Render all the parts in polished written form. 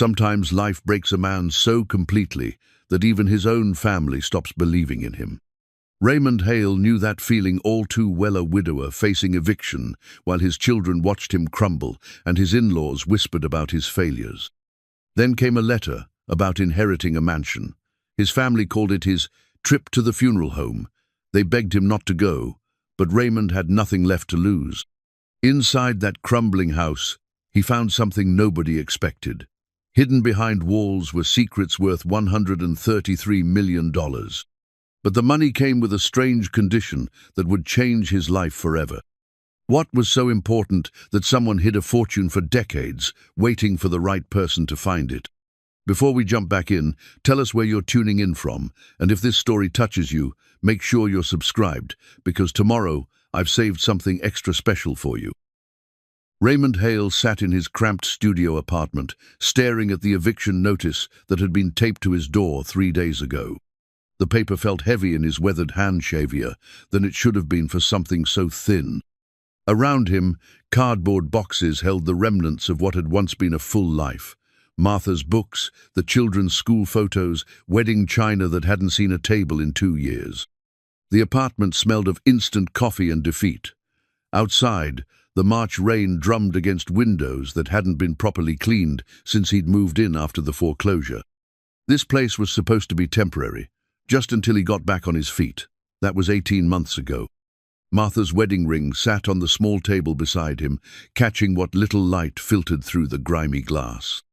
Sometimes life breaks a man so completely that even his own family stops believing in him. Raymond Hale knew that feeling all too well, a widower facing eviction while his children watched him crumble and his in-laws whispered about his failures. Then came a letter about inheriting a mansion. His family called it his trip to the funeral home. They begged him not to go, but Raymond had nothing left to lose. Inside that crumbling house, he found something nobody expected. Hidden behind walls were secrets worth $133 million. But the money came with a strange condition that would change his life forever. What was so important that someone hid a fortune for decades, waiting for the right person to find it? Before we jump back in, tell us where you're tuning in from, and if this story touches you, make sure you're subscribed, because tomorrow I've saved something extra special for you. Raymond Hale sat in his cramped studio apartment, staring at the eviction notice that had been taped to his door 3 days ago. The paper felt heavy in his weathered hand, heavier than it should have been for something so thin. Around him, cardboard boxes held the remnants of what had once been a full life. Martha's books, the children's school photos, wedding china that hadn't seen a table in 2 years. The apartment smelled of instant coffee and defeat. Outside, the March rain drummed against windows that hadn't been properly cleaned since he'd moved in after the foreclosure. This place was supposed to be temporary, just until he got back on his feet. That was 18 months ago. Martha's wedding ring sat on the small table beside him, catching what little light filtered through the grimy glass.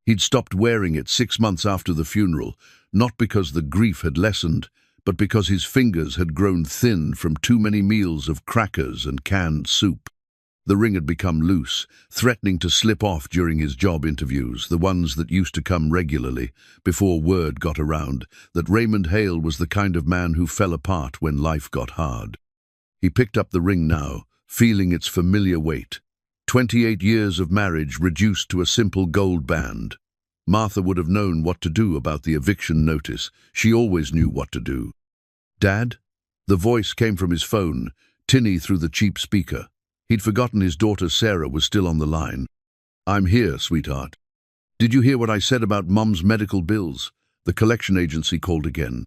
He'd stopped wearing it 6 months after the funeral, not because the grief had lessened, but because his fingers had grown thin from too many meals of crackers and canned soup. The ring had become loose, threatening to slip off during his job interviews, the ones that used to come regularly, before word got around that Raymond Hale was the kind of man who fell apart when life got hard. He picked up the ring now, feeling its familiar weight. 28 years of marriage reduced to a simple gold band. Martha would have known what to do about the eviction notice. She always knew what to do. "Dad?" The voice came from his phone, tinny through the cheap speaker. He'd forgotten his daughter Sarah was still on the line. "I'm here, sweetheart." "Did you hear what I said about Mum's medical bills?" The collection agency called again.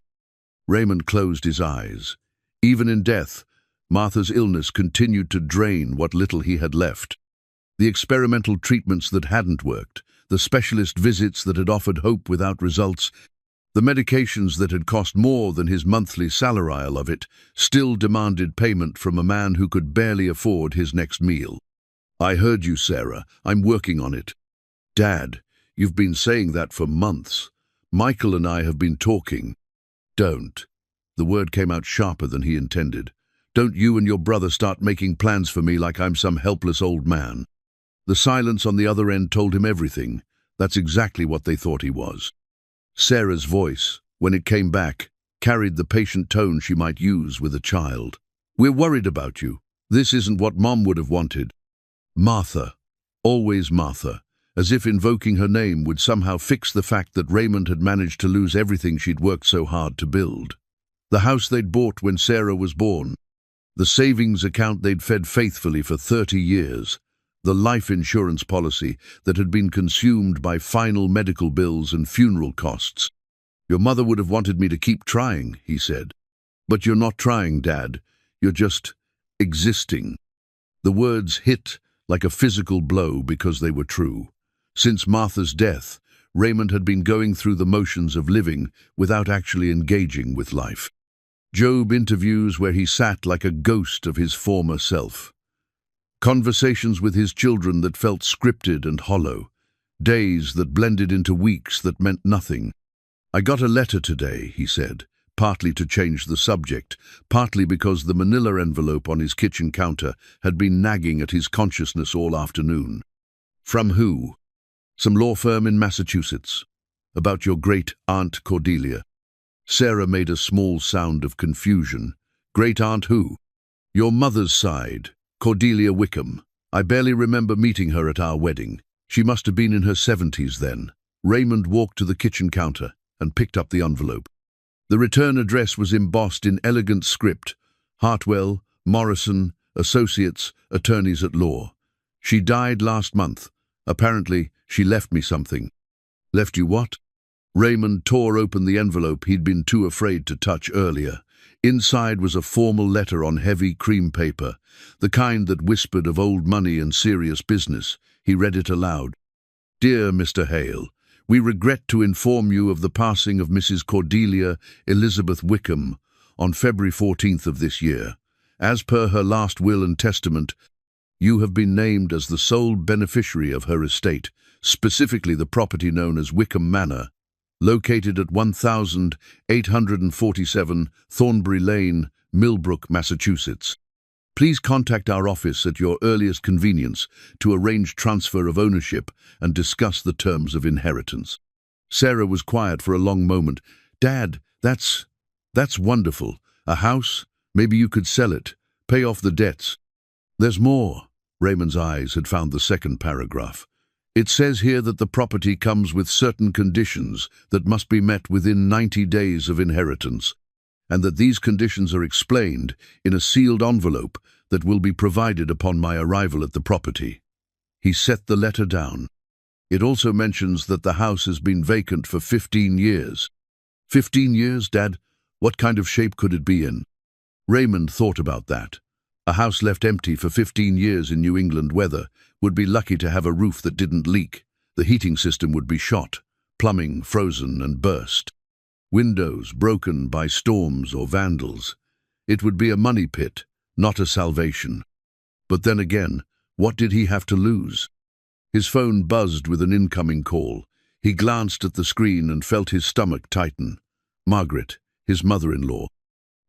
Raymond closed his eyes. Even in death, Martha's illness continued to drain what little he had left. The experimental treatments that hadn't worked, the specialist visits that had offered hope without results, the medications that had cost more than his monthly salary, all of it still demanded payment from a man who could barely afford his next meal. "I heard you, Sarah. I'm working on it." "Dad, you've been saying that for months. Michael and I have been talking." "Don't." The word came out sharper than he intended. "Don't you and your brother start making plans for me like I'm some helpless old man." The silence on the other end told him everything. That's exactly what they thought he was. Sarah's voice, when it came back, carried the patient tone she might use with a child. "We're worried about you. This isn't what Mom would have wanted." Martha. Always Martha. As if invoking her name would somehow fix the fact that Raymond had managed to lose everything she'd worked so hard to build. The house they'd bought when Sarah was born. The savings account they'd fed faithfully for 30 years. The life insurance policy that had been consumed by final medical bills and funeral costs. "Your mother would have wanted me to keep trying," he said. "But you're not trying, Dad. You're just existing." The words hit like a physical blow because they were true. Since Martha's death, Raymond had been going through the motions of living without actually engaging with life. Job interviews where he sat like a ghost of his former self. Conversations with his children that felt scripted and hollow. Days that blended into weeks that meant nothing. "I got a letter today," he said, partly to change the subject, partly because the manila envelope on his kitchen counter had been nagging at his consciousness all afternoon. "From who?" "Some law firm in Massachusetts. About your great-aunt Cordelia." Sarah made a small sound of confusion. "Great-aunt who?" "Your mother's side. Cordelia Wickham. I barely remember meeting her at our wedding. She must have been in her 70s then." Raymond walked to the kitchen counter and picked up the envelope. The return address was embossed in elegant script. Hartwell, Morrison, Associates, Attorneys at Law. "She died last month. Apparently, she left me something." Left you what? Raymond tore open the envelope he'd been too afraid to touch earlier. Inside was a formal letter on heavy cream paper, the kind that whispered of old money and serious business. He read it aloud. Dear Mr. Hale, we regret to inform you of the passing of Mrs. Cordelia Elizabeth Wickham on February 14th of this year. As per her last will and testament, you have been named as the sole beneficiary of her estate, specifically the property known as Wickham Manor, located at 1847 Thornbury Lane, Millbrook, Massachusetts. Please contact our office at your earliest convenience to arrange transfer of ownership and discuss the terms of inheritance. Sarah was quiet for a long moment. Dad, that's wonderful. A house? Maybe you could sell it, pay off the debts. There's more. Raymond's eyes had found the second paragraph. It says here that the property comes with certain conditions that must be met within 90 days of inheritance, and that these conditions are explained in a sealed envelope that will be provided upon my arrival at the property. He set the letter down. It also mentions that the house has been vacant for 15 years. 15 years, Dad? What kind of shape could it be in? Raymond thought about that. A house left empty for 15 years in New England weather would be lucky to have a roof that didn't leak. The heating system would be shot, plumbing frozen and burst. Windows broken by storms or vandals. It would be a money pit, not a salvation. But then again, what did he have to lose? His phone buzzed with an incoming call. He glanced at the screen and felt his stomach tighten. Margaret, his mother-in-law.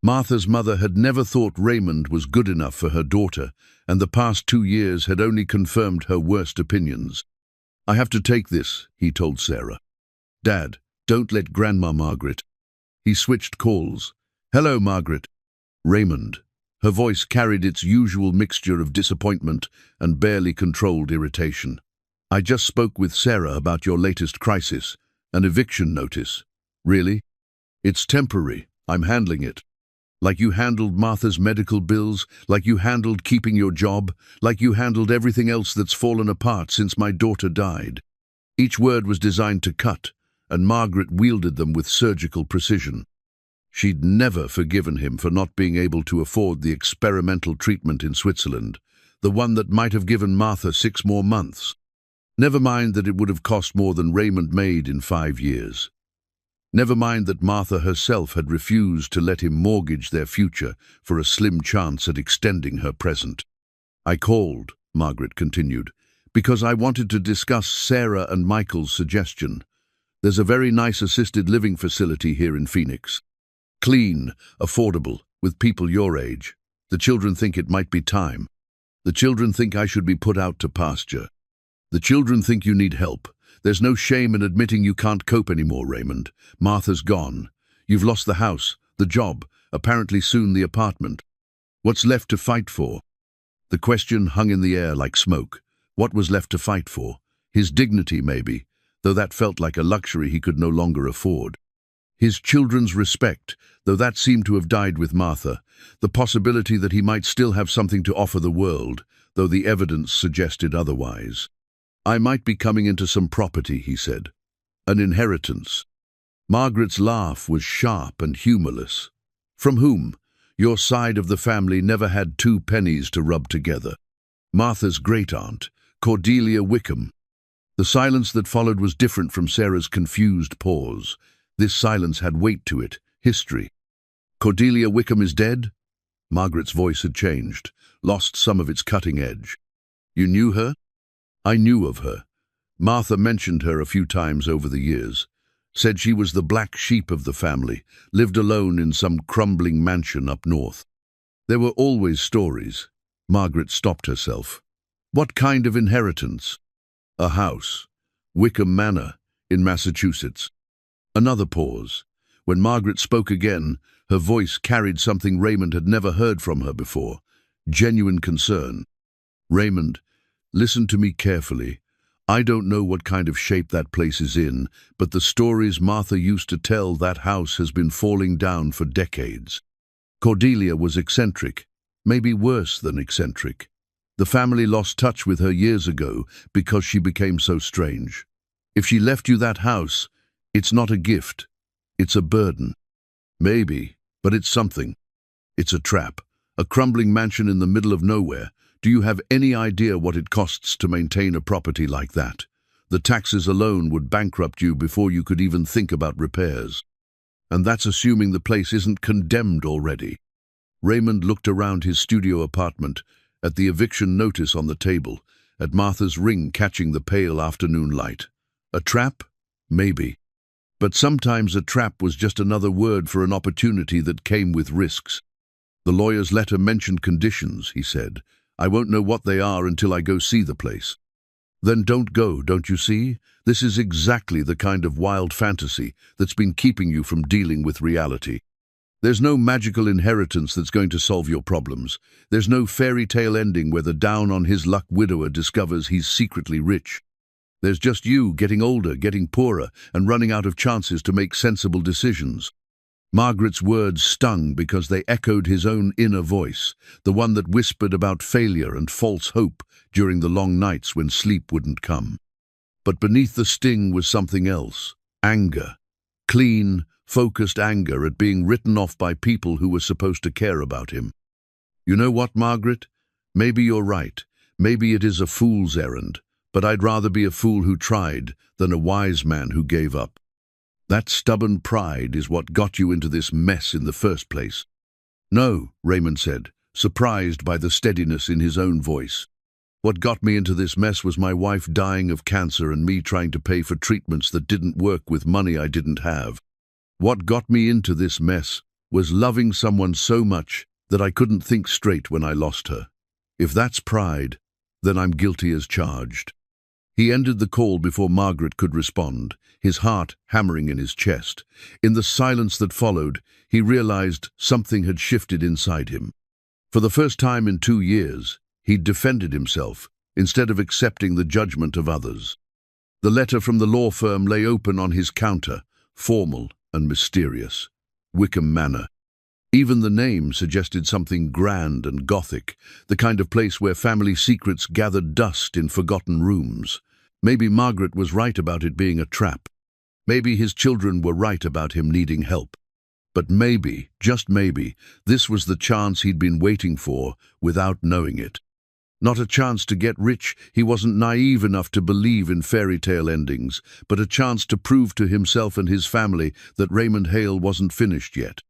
Martha's mother had never thought Raymond was good enough for her daughter, and the past 2 years had only confirmed her worst opinions. I have to take this, he told Sarah. Dad, don't let Grandma Margaret. He switched calls. Hello, Margaret. Raymond. Her voice carried its usual mixture of disappointment and barely controlled irritation. I just spoke with Sarah about your latest crisis, an eviction notice. Really? It's temporary. I'm handling it. Like you handled Martha's medical bills, like you handled keeping your job, like you handled everything else that's fallen apart since my daughter died. Each word was designed to cut, and Margaret wielded them with surgical precision. She'd never forgiven him for not being able to afford the experimental treatment in Switzerland, the one that might have given Martha 6 more months. Never mind that it would have cost more than Raymond made in 5 years. Never mind that Martha herself had refused to let him mortgage their future for a slim chance at extending her present. I called, Margaret continued, because I wanted to discuss Sarah and Michael's suggestion. There's a very nice assisted living facility here in Phoenix. Clean, affordable, with people your age. The children think it might be time. The children think I should be put out to pasture. The children think you need help. There's no shame in admitting you can't cope anymore, Raymond. Martha's gone. You've lost the house, the job, apparently soon the apartment. What's left to fight for? The question hung in the air like smoke. What was left to fight for? His dignity, maybe, though that felt like a luxury he could no longer afford. His children's respect, though that seemed to have died with Martha. The possibility that he might still have something to offer the world, though the evidence suggested otherwise. I might be coming into some property, he said. An inheritance. Margaret's laugh was sharp and humorless. From whom? Your side of the family never had 2 pennies to rub together. Martha's great-aunt, Cordelia Wickham. The silence that followed was different from Sarah's confused pause. This silence had weight to it, history. Cordelia Wickham is dead? Margaret's voice had changed, lost some of its cutting edge. You knew her? I knew of her. Martha mentioned her a few times over the years. Said she was the black sheep of the family, lived alone in some crumbling mansion up north. There were always stories. Margaret stopped herself. What kind of inheritance? A house. Wickham Manor, in Massachusetts. Another pause. When Margaret spoke again, her voice carried something Raymond had never heard from her before. Genuine concern. Raymond, listen to me carefully. I don't know what kind of shape that place is in, but the stories Martha used to tell, that house has been falling down for decades. Cordelia was eccentric, maybe worse than eccentric. The family lost touch with her years ago because she became so strange. If she left you that house, it's not a gift. It's a burden. Maybe, but it's something. It's a trap. A crumbling mansion in the middle of nowhere. Do you have any idea what it costs to maintain a property like that? The taxes alone would bankrupt you before you could even think about repairs. And that's assuming the place isn't condemned already. Raymond looked around his studio apartment, at the eviction notice on the table, at Martha's ring catching the pale afternoon light. A trap? Maybe. But sometimes a trap was just another word for an opportunity that came with risks. The lawyer's letter mentioned conditions, he said. I won't know what they are until I go see the place. Then don't go, don't you see? This is exactly the kind of wild fantasy that's been keeping you from dealing with reality. There's no magical inheritance that's going to solve your problems. There's no fairy tale ending where the down-on-his-luck widower discovers he's secretly rich. There's just you getting older, getting poorer, and running out of chances to make sensible decisions. Margaret's words stung because they echoed his own inner voice, the one that whispered about failure and false hope during the long nights when sleep wouldn't come. But beneath the sting was something else, anger. Clean, focused anger at being written off by people who were supposed to care about him. You know what, Margaret? Maybe you're right. Maybe it is a fool's errand, but I'd rather be a fool who tried than a wise man who gave up. That stubborn pride is what got you into this mess in the first place. No, Raymond said, surprised by the steadiness in his own voice. What got me into this mess was my wife dying of cancer and me trying to pay for treatments that didn't work with money I didn't have. What got me into this mess was loving someone so much that I couldn't think straight when I lost her. If that's pride, then I'm guilty as charged. He ended the call before Margaret could respond, his heart hammering in his chest. In the silence that followed, he realized something had shifted inside him. For the first time in 2 years, he'd defended himself, instead of accepting the judgment of others. The letter from the law firm lay open on his counter, formal and mysterious. Wickham Manor. Even the name suggested something grand and gothic, the kind of place where family secrets gathered dust in forgotten rooms. Maybe Margaret was right about it being a trap. Maybe his children were right about him needing help. But maybe, just maybe, this was the chance he'd been waiting for without knowing it. Not a chance to get rich, he wasn't naive enough to believe in fairy tale endings, but a chance to prove to himself and his family that Raymond Hale wasn't finished yet.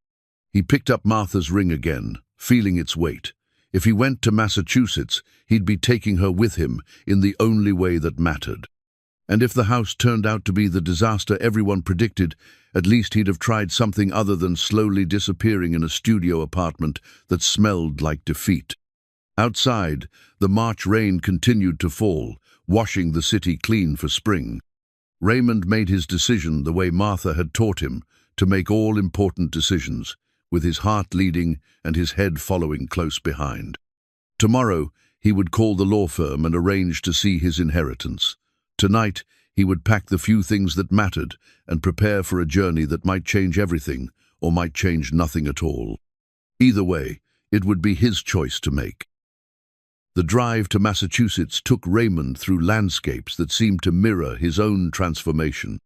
He picked up Martha's ring again, feeling its weight. If he went to Massachusetts, he'd be taking her with him in the only way that mattered. And if the house turned out to be the disaster everyone predicted, at least he'd have tried something other than slowly disappearing in a studio apartment that smelled like defeat. Outside, the March rain continued to fall, washing the city clean for spring. Raymond made his decision the way Martha had taught him, to make all important decisions, with his heart leading and his head following close behind. Tomorrow, he would call the law firm and arrange to see his inheritance. Tonight, he would pack the few things that mattered and prepare for a journey that might change everything or might change nothing at all. Either way, it would be his choice to make. The drive to Massachusetts took Raymond through landscapes that seemed to mirror his own transformation.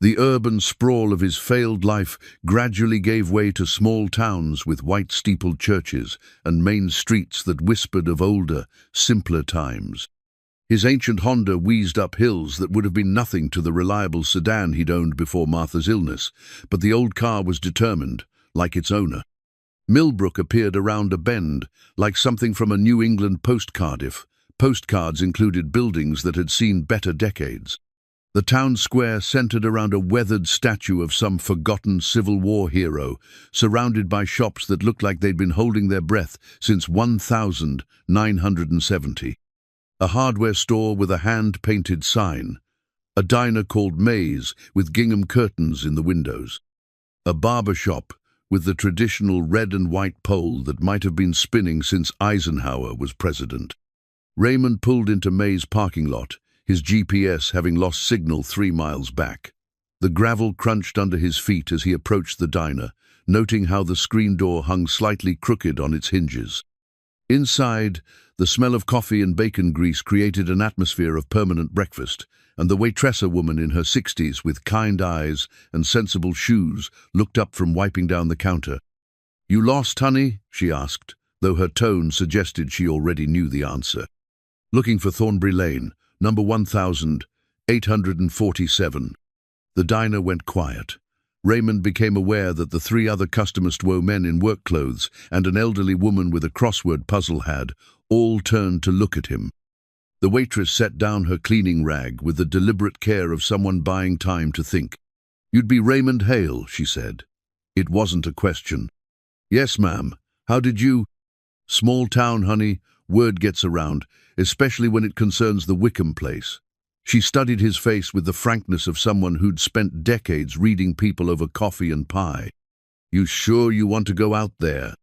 The urban sprawl of his failed life gradually gave way to small towns with white-steepled churches and main streets that whispered of older, simpler times. His ancient Honda wheezed up hills that would have been nothing to the reliable sedan he'd owned before Martha's illness, but the old car was determined, like its owner. Millbrook appeared around a bend, like something from a New England postcard. Postcards included buildings that had seen better decades. The town square centered around a weathered statue of some forgotten Civil War hero, surrounded by shops that looked like they'd been holding their breath since 1970. A hardware store with a hand-painted sign. A diner called May's with gingham curtains in the windows. A barber shop with the traditional red and white pole that might have been spinning since Eisenhower was president. Raymond pulled into May's parking lot, his GPS having lost signal 3 miles back. The gravel crunched under his feet as he approached the diner, noting how the screen door hung slightly crooked on its hinges. Inside, the smell of coffee and bacon grease created an atmosphere of permanent breakfast, and the waitress, a woman in her 60s with kind eyes and sensible shoes, looked up from wiping down the counter. "You lost, honey?" she asked, though her tone suggested she already knew the answer. "Looking for Thornbury Lane, number 1847. The diner went quiet. Raymond became aware that the three other customers, two men in work clothes and an elderly woman with a crossword puzzle, had all turned to look at him. The waitress set down her cleaning rag with the deliberate care of someone buying time to think. "You'd be Raymond Hale," she said. It wasn't a question. "Yes, ma'am. How did you—" "Small town, honey. Word gets around, especially when it concerns the Wickham place." She studied his face with the frankness of someone who'd spent decades reading people over coffee and pie. "You sure you want to go out there?"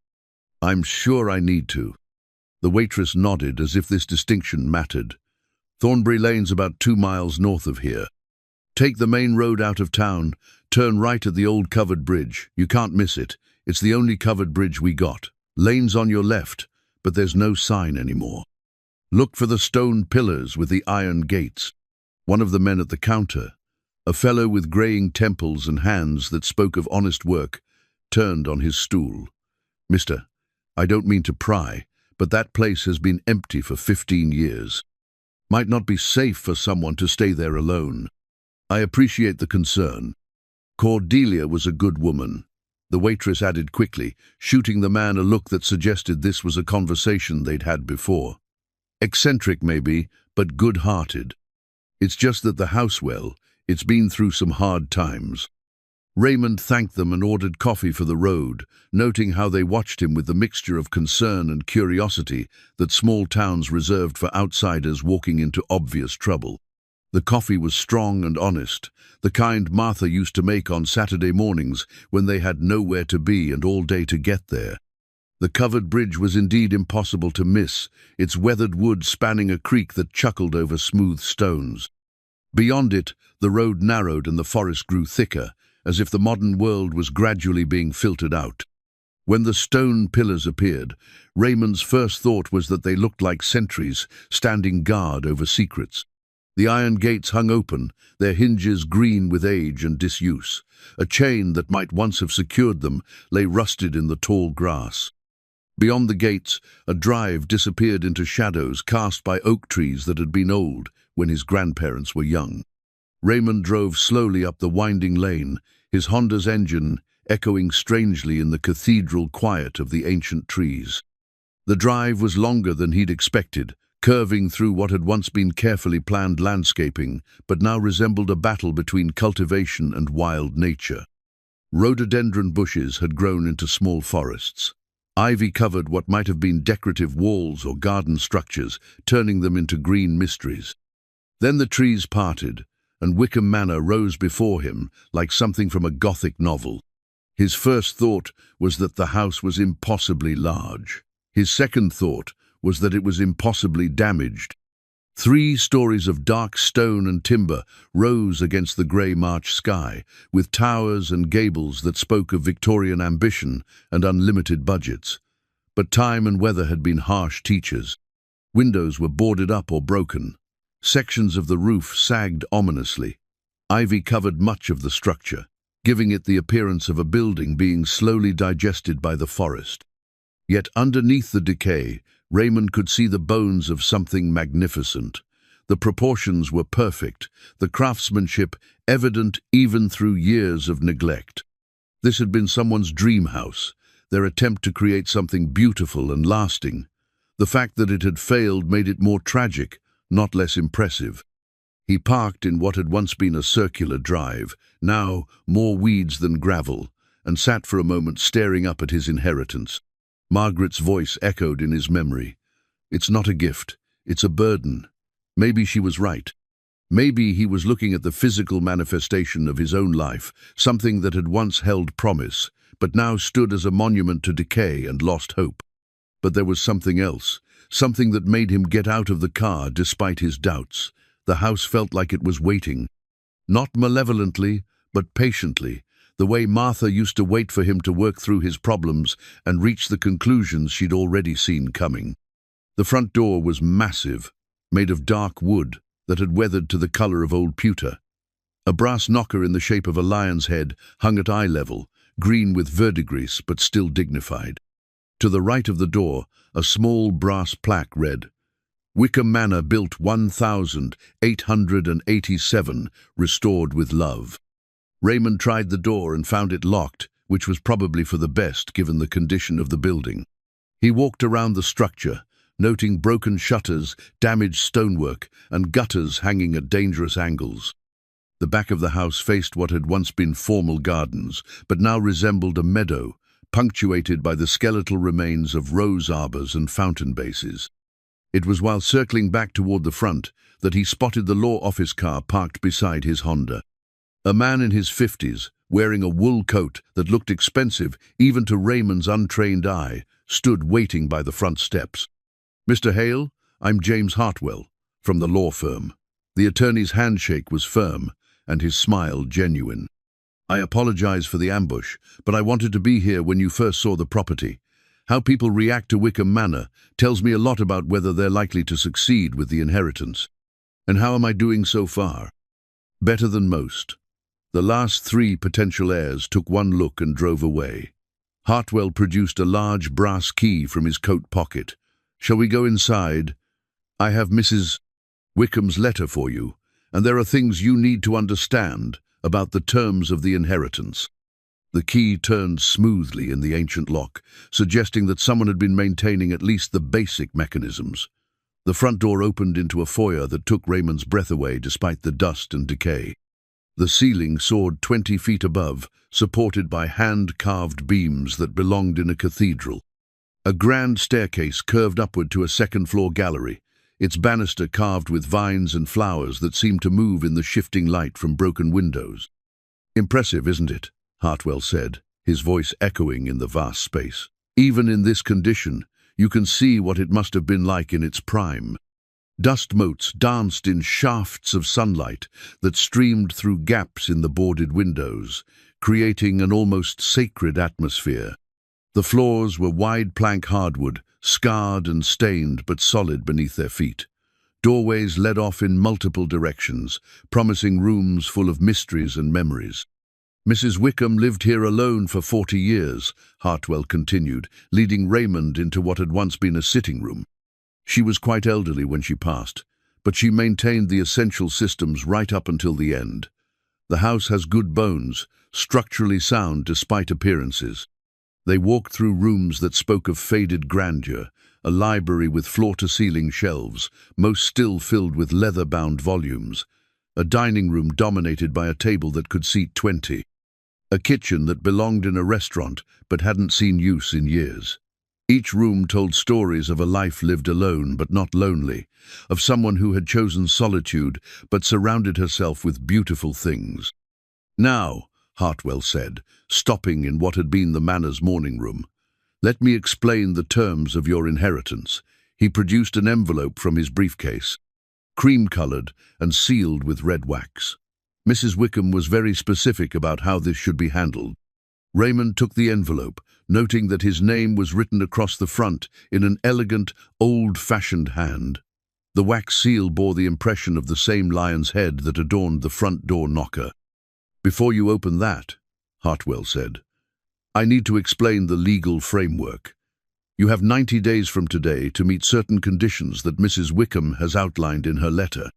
"I'm sure I need to." The waitress nodded as if this distinction mattered. "Thornbury Lane's about 2 miles north of here. Take the main road out of town, turn right at the old covered bridge. You can't miss it. It's the only covered bridge we got. Lane's on your left, but there's no sign anymore. Look for the stone pillars with the iron gates." One of the men at the counter, a fellow with graying temples and hands that spoke of honest work, turned on his stool. "Mister, I don't mean to pry, but that place has been empty for 15 years. Might not be safe for someone to stay there alone. I appreciate the concern." Cordelia was a good woman, the waitress added quickly, shooting the man a look that suggested this was a conversation they'd had before. "Eccentric maybe, but good-hearted. It's just that the house, well, it's been through some hard times." Raymond thanked them and ordered coffee for the road, noting how they watched him with the mixture of concern and curiosity that small towns reserved for outsiders walking into obvious trouble. The coffee was strong and honest, the kind Martha used to make on Saturday mornings when they had nowhere to be and all day to get there. The covered bridge was indeed impossible to miss, its weathered wood spanning a creek that chuckled over smooth stones. Beyond it, the road narrowed and the forest grew thicker, as if the modern world was gradually being filtered out. When the stone pillars appeared, Raymond's first thought was that they looked like sentries standing guard over secrets. The iron gates hung open, their hinges green with age and disuse. A chain that might once have secured them lay rusted in the tall grass. Beyond the gates, a drive disappeared into shadows cast by oak trees that had been old when his grandparents were young. Raymond drove slowly up the winding lane, his Honda's engine echoing strangely in the cathedral quiet of the ancient trees. The drive was longer than he'd expected, curving through what had once been carefully planned landscaping, but now resembled a battle between cultivation and wild nature. Rhododendron bushes had grown into small forests. Ivy covered what might have been decorative walls or garden structures, turning them into green mysteries. Then the trees parted, and Wickham Manor rose before him like something from a Gothic novel. His first thought was that the house was impossibly large. His second thought was that it was impossibly damaged. 3 stories of dark stone and timber rose against the grey March sky, with towers and gables that spoke of Victorian ambition and unlimited budgets. But time and weather had been harsh teachers. Windows were boarded up or broken. Sections of the roof sagged ominously. Ivy covered much of the structure, giving it the appearance of a building being slowly digested by the forest. Yet underneath the decay, Raymond could see the bones of something magnificent. The proportions were perfect, the craftsmanship evident even through years of neglect. This had been someone's dream house, their attempt to create something beautiful and lasting. The fact that it had failed made it more tragic, not less impressive. He parked in what had once been a circular drive, now more weeds than gravel, and sat for a moment staring up at his inheritance. Margaret's voice echoed in his memory. "It's not a gift, it's a burden." Maybe she was right. Maybe he was looking at the physical manifestation of his own life, something that had once held promise, but now stood as a monument to decay and lost hope. But there was something else, something that made him get out of the car despite his doubts. The house felt like it was waiting. Not malevolently, but patiently, the way Martha used to wait for him to work through his problems and reach the conclusions she'd already seen coming. The front door was massive, made of dark wood, that had weathered to the color of old pewter. A brass knocker in the shape of a lion's head hung at eye level, green with verdigris but still dignified. To the right of the door, a small brass plaque read, "Wickham Manor built 1887, restored with love." Raymond tried the door and found it locked, which was probably for the best given the condition of the building. He walked around the structure, noting broken shutters, damaged stonework, and gutters hanging at dangerous angles. The back of the house faced what had once been formal gardens, but now resembled a meadow, punctuated by the skeletal remains of rose arbors and fountain bases. It was while circling back toward the front that he spotted the law office car parked beside his Honda. A man in his 50s, wearing a wool coat that looked expensive even to Raymond's untrained eye, stood waiting by the front steps. "Mr. Hale, I'm James Hartwell, from the law firm." The attorney's handshake was firm, and his smile genuine. "I apologize for the ambush, but I wanted to be here when you first saw the property. How people react to Wickham Manor tells me a lot about whether they're likely to succeed with the inheritance. And how am I doing so far?" "Better than most." The last 3 potential heirs took one look and drove away. Hartwell produced a large brass key from his coat pocket. "Shall we go inside? I have Mrs. Wickham's letter for you, and there are things you need to understand about the terms of the inheritance." The key turned smoothly in the ancient lock, suggesting that someone had been maintaining at least the basic mechanisms. The front door opened into a foyer that took Raymond's breath away despite the dust and decay. The ceiling soared 20 feet above, supported by hand-carved beams that belonged in a cathedral. A grand staircase curved upward to a second-floor gallery, its banister carved with vines and flowers that seemed to move in the shifting light from broken windows. "Impressive, isn't it?" Hartwell said, his voice echoing in the vast space. "Even in this condition, you can see what it must have been like in its prime." Dust motes danced in shafts of sunlight that streamed through gaps in the boarded windows, creating an almost sacred atmosphere. The floors were wide plank hardwood, scarred and stained but solid beneath their feet. Doorways led off in multiple directions, promising rooms full of mysteries and memories. "Mrs. Wickham lived here alone for 40 years, Hartwell continued, leading Raymond into what had once been a sitting room. "She was quite elderly when she passed, but she maintained the essential systems right up until the end. The house has good bones, structurally sound despite appearances." They walked through rooms that spoke of faded grandeur, a library with floor-to-ceiling shelves, most still filled with leather-bound volumes, a dining room dominated by a table that could seat 20, a kitchen that belonged in a restaurant but hadn't seen use in years. Each room told stories of a life lived alone but not lonely, of someone who had chosen solitude but surrounded herself with beautiful things. "Now," Hartwell said, stopping in what had been the manor's morning room, "let me explain the terms of your inheritance." He produced an envelope from his briefcase, cream-colored and sealed with red wax. Mrs. Wickham was very specific about how this should be handled. Raymond took the envelope, noting that his name was written across the front in an elegant, old-fashioned hand. The wax seal bore the impression of the same lion's head that adorned the front door knocker. "Before you open that," Hartwell said, "I need to explain the legal framework. You have 90 days from today to meet certain conditions that Mrs. Wickham has outlined in her letter.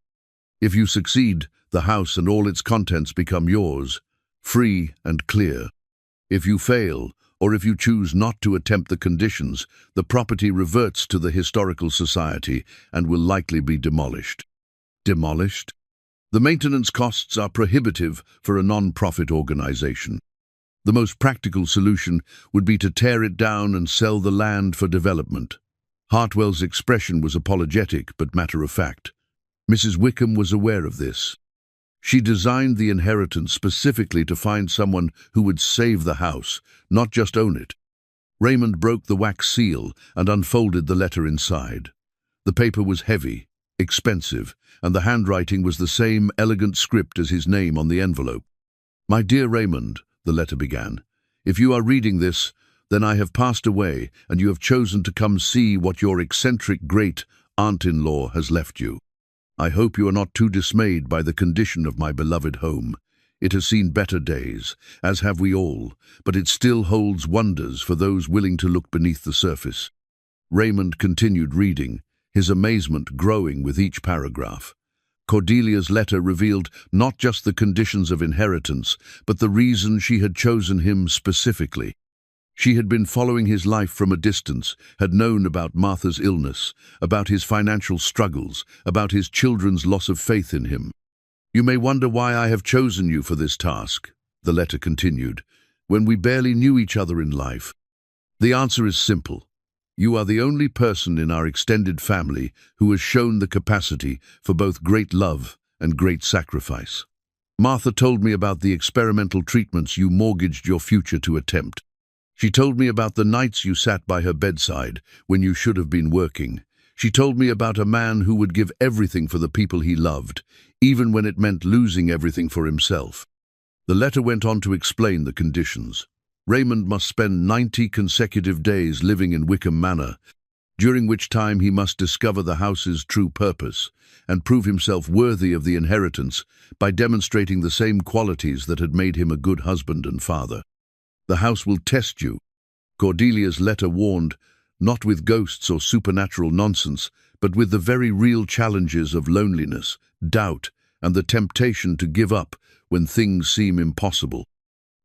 If you succeed, the house and all its contents become yours, free and clear. If you fail, or if you choose not to attempt the conditions, the property reverts to the Historical Society and will likely be demolished." "Demolished?" "The maintenance costs are prohibitive for a non-profit organization. The most practical solution would be to tear it down and sell the land for development." Hartwell's expression was apologetic but matter-of-fact. Mrs. Wickham was aware of this. She designed the inheritance specifically to find someone who would save the house, not just own it. Raymond broke the wax seal and unfolded the letter inside. The paper was heavy, expensive, and the handwriting was the same elegant script as his name on the envelope. "My dear Raymond," the letter began, "if you are reading this, then I have passed away and you have chosen to come see what your eccentric great-aunt-in-law has left you. I hope you are not too dismayed by the condition of my beloved home. It has seen better days, as have we all, but it still holds wonders for those willing to look beneath the surface. Raymond continued reading, his amazement growing with each paragraph. Cordelia's letter revealed not just the conditions of inheritance, but the reason she had chosen him specifically. She had been following his life from a distance, had known about Martha's illness, about his financial struggles, about his children's loss of faith in him. "You may wonder why I have chosen you for this task," the letter continued, "when we barely knew each other in life. The answer is simple. You are the only person in our extended family who has shown the capacity for both great love and great sacrifice. Martha told me about the experimental treatments you mortgaged your future to attempt. She told me about the nights you sat by her bedside when you should have been working. She told me about a man who would give everything for the people he loved, even when it meant losing everything for himself." The letter went on to explain the conditions. Raymond must spend 90 consecutive days living in Wickham Manor, during which time he must discover the house's true purpose and prove himself worthy of the inheritance by demonstrating the same qualities that had made him a good husband and father. "The house will test you," Cordelia's letter warned, "not with ghosts or supernatural nonsense, but with the very real challenges of loneliness, doubt, and the temptation to give up when things seem impossible.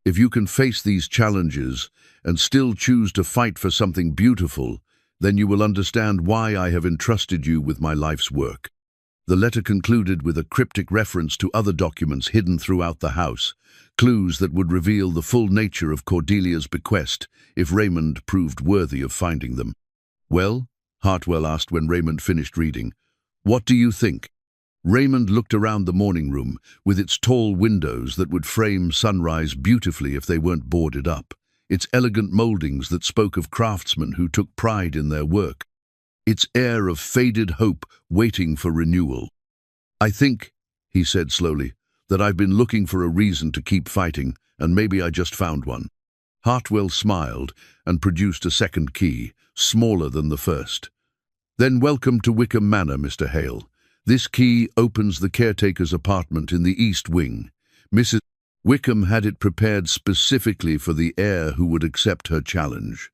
If you can face these challenges and still choose to fight for something beautiful, then you will understand why I have entrusted you with my life's work." The letter concluded with a cryptic reference to other documents hidden throughout the house, clues that would reveal the full nature of Cordelia's bequest if Raymond proved worthy of finding them. "Well?" Hartwell asked when Raymond finished reading. "What do you think?" Raymond looked around the morning room, with its tall windows that would frame sunrise beautifully if they weren't boarded up, its elegant moldings that spoke of craftsmen who took pride in their work, its air of faded hope waiting for renewal. "I think," he said slowly, "that I've been looking for a reason to keep fighting, and maybe I just found one." Hartwell smiled and produced a second key, smaller than the first. "Then welcome to Wickham Manor, Mr. Hale. This key opens the caretaker's apartment in the East Wing. Mrs. Wickham had it prepared specifically for the heir who would accept her challenge.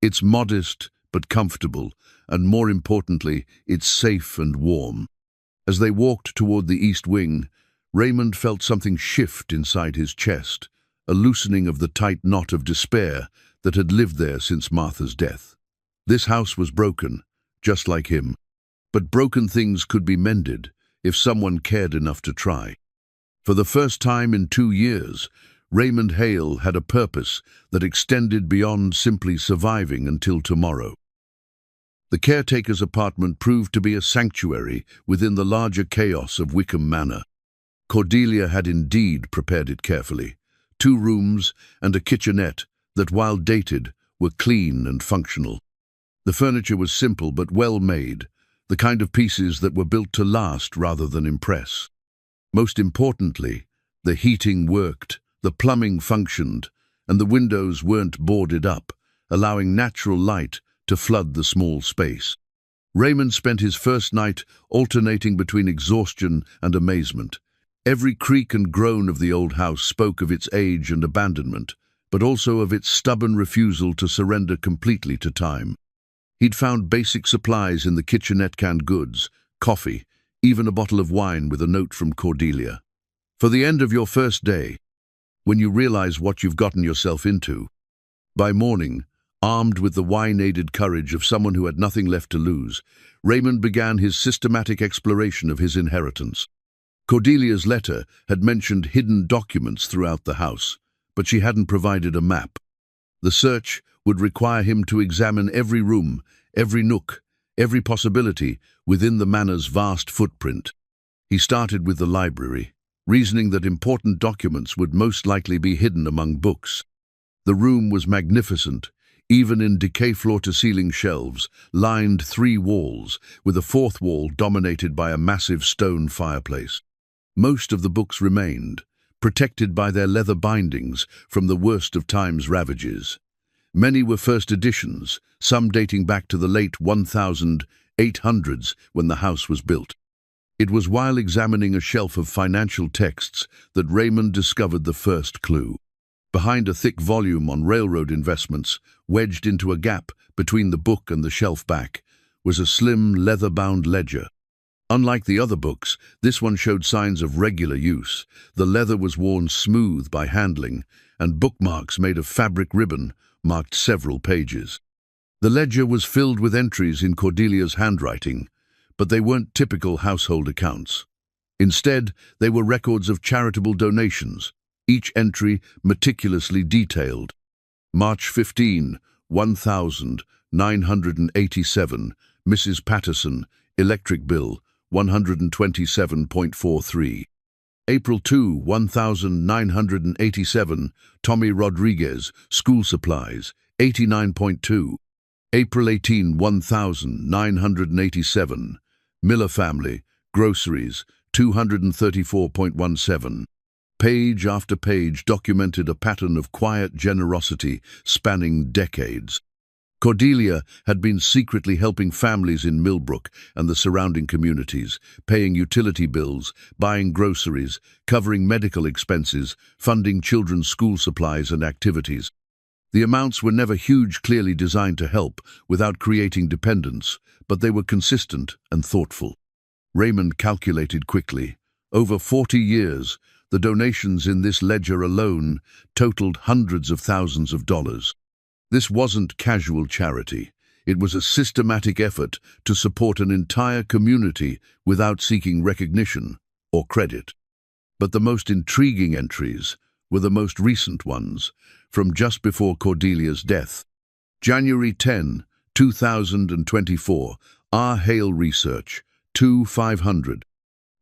It's modest but comfortable, and more importantly, it's safe and warm." As they walked toward the East Wing, Raymond felt something shift inside his chest, a loosening of the tight knot of despair that had lived there since Martha's death. This house was broken, just like him. But broken things could be mended if someone cared enough to try. For the first time in 2 years, Raymond Hale had a purpose that extended beyond simply surviving until tomorrow. The caretaker's apartment proved to be a sanctuary within the larger chaos of Wickham Manor. Cordelia had indeed prepared it carefully. 2 rooms and a kitchenette that, while dated, were clean and functional. The furniture was simple but well made, the kind of pieces that were built to last rather than impress. Most importantly, the heating worked, the plumbing functioned, and the windows weren't boarded up, allowing natural light to flood the small space. Raymond spent his first night alternating between exhaustion and amazement. Every creak and groan of the old house spoke of its age and abandonment, but also of its stubborn refusal to surrender completely to time. He'd found basic supplies in the kitchenette: canned goods, coffee, even a bottle of wine with a note from Cordelia. "For the end of your first day, when you realize what you've gotten yourself into." By morning, armed with the wine-aided courage of someone who had nothing left to lose, Raymond began his systematic exploration of his inheritance. Cordelia's letter had mentioned hidden documents throughout the house, but she hadn't provided a map. The search would require him to examine every room, every nook, every possibility within the manor's vast footprint. He started with the library, reasoning that important documents would most likely be hidden among books. The room was magnificent, even in decay floor-to-ceiling shelves, lined 3 walls, with a 4th wall dominated by a massive stone fireplace. Most of the books remained, protected by their leather bindings from the worst of time's ravages. Many were first editions, some dating back to the late 1800s when the house was built. It was while examining a shelf of financial texts that Raymond discovered the first clue. Behind a thick volume on railroad investments, wedged into a gap between the book and the shelf back, was a slim, leather-bound ledger. Unlike the other books, this one showed signs of regular use. The leather was worn smooth by handling, and bookmarks made of fabric ribbon marked several pages. The ledger was filled with entries in Cordelia's handwriting, but they weren't typical household accounts. Instead, they were records of charitable donations, each entry meticulously detailed. March 15, 1987, Mrs. Patterson, electric bill, 127.43. April 2, 1987, Tommy Rodriguez, school supplies, 89.2. April 18, 1987, Miller family, groceries, 234.17. Page after page documented a pattern of quiet generosity spanning decades. Cordelia had been secretly helping families in Millbrook and the surrounding communities, paying utility bills, buying groceries, covering medical expenses, funding children's school supplies and activities. The amounts were never huge, clearly designed to help without creating dependence, but they were consistent and thoughtful. Raymond calculated quickly. Over 40 years, the donations in this ledger alone totaled hundreds of thousands of dollars. This wasn't casual charity. It was a systematic effort to support an entire community without seeking recognition or credit. But the most intriguing entries were the most recent ones, from just before Cordelia's death. January 10, 2024, R. Hale Research, 2-500.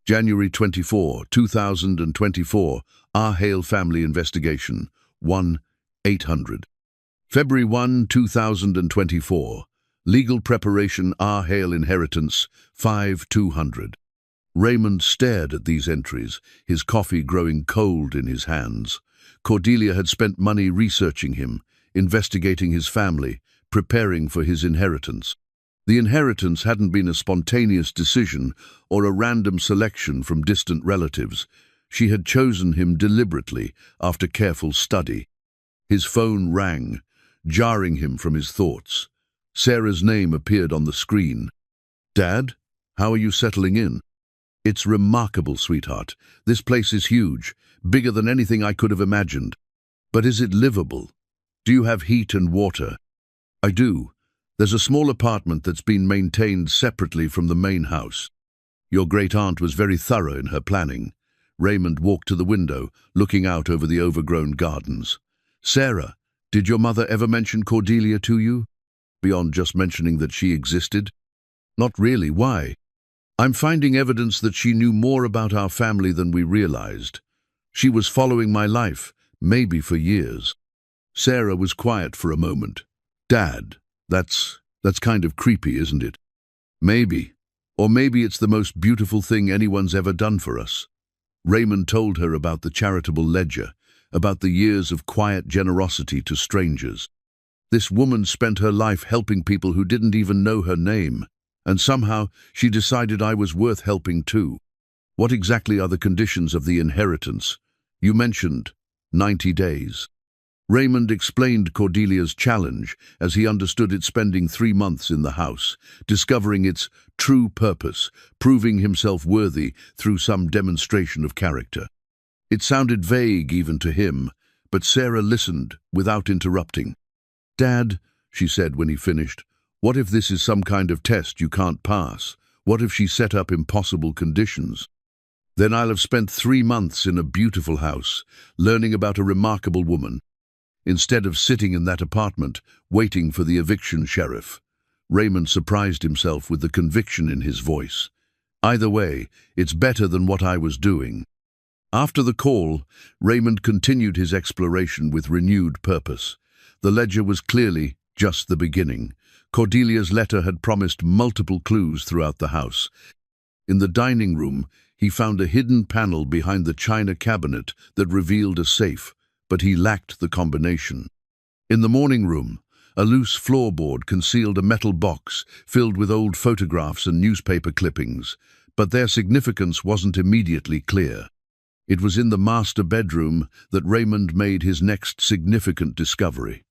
January 24, 2024, R. Hale Family Investigation, 1-800. February 1, 2024, Legal Preparation R. Hale Inheritance, 5-200. Raymond stared at these entries, his coffee growing cold in his hands. Cordelia had spent money researching him, investigating his family, preparing for his inheritance. The inheritance hadn't been a spontaneous decision or a random selection from distant relatives. She had chosen him deliberately after careful study. His phone rang, jarring him from his thoughts. Sarah's name appeared on the screen. "Dad, how are you settling in?" "It's remarkable, sweetheart. This place is huge, bigger than anything I could have imagined. But is it livable? Do you have heat and water?" "I do. There's a small apartment that's been maintained separately from the main house. Your great-aunt was very thorough in her planning." Raymond walked to the window, looking out over the overgrown gardens. "Sarah, did your mother ever mention Cordelia to you? Beyond just mentioning that she existed?" "Not really. Why?" "I'm finding evidence that she knew more about our family than we realized. She was following my life, maybe for years." Sarah was quiet for a moment. "Dad, that's kind of creepy, isn't it?" "Maybe. Or maybe it's the most beautiful thing anyone's ever done for us." Raymond told her about the charitable ledger, about the years of quiet generosity to strangers. This woman spent her life helping people who didn't even know her name, and somehow she decided I was worth helping too. "What exactly are the conditions of the inheritance? You mentioned 90 days. Raymond explained Cordelia's challenge as he understood it, spending 3 months in the house, discovering its true purpose, proving himself worthy through some demonstration of character. It sounded vague even to him, but Sarah listened without interrupting. "Dad," she said when he finished, "what if this is some kind of test you can't pass? What if she set up impossible conditions? Then I'll have spent 3 months in a beautiful house, learning about a remarkable woman, instead of sitting in that apartment, waiting for the eviction sheriff." Raymond surprised himself with the conviction in his voice. "Either way, it's better than what I was doing." After the call, Raymond continued his exploration with renewed purpose. The ledger was clearly just the beginning. Cordelia's letter had promised multiple clues throughout the house. In the dining room, he found a hidden panel behind the china cabinet that revealed a safe, but he lacked the combination. In the morning room, a loose floorboard concealed a metal box filled with old photographs and newspaper clippings. but their significance wasn't immediately clear. It was in the master bedroom that Raymond made his next significant discovery.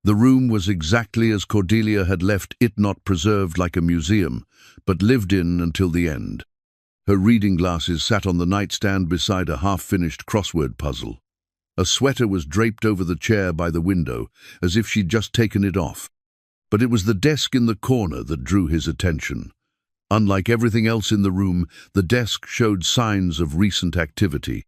The room was exactly as Cordelia had left it, not preserved like a museum, but lived in until the end. Her reading glasses sat on the nightstand beside a half-finished crossword puzzle. A sweater was draped over the chair by the window, as if she'd just taken it off. But it was the desk in the corner that drew his attention. Unlike everything else in the room, the desk showed signs of recent activity.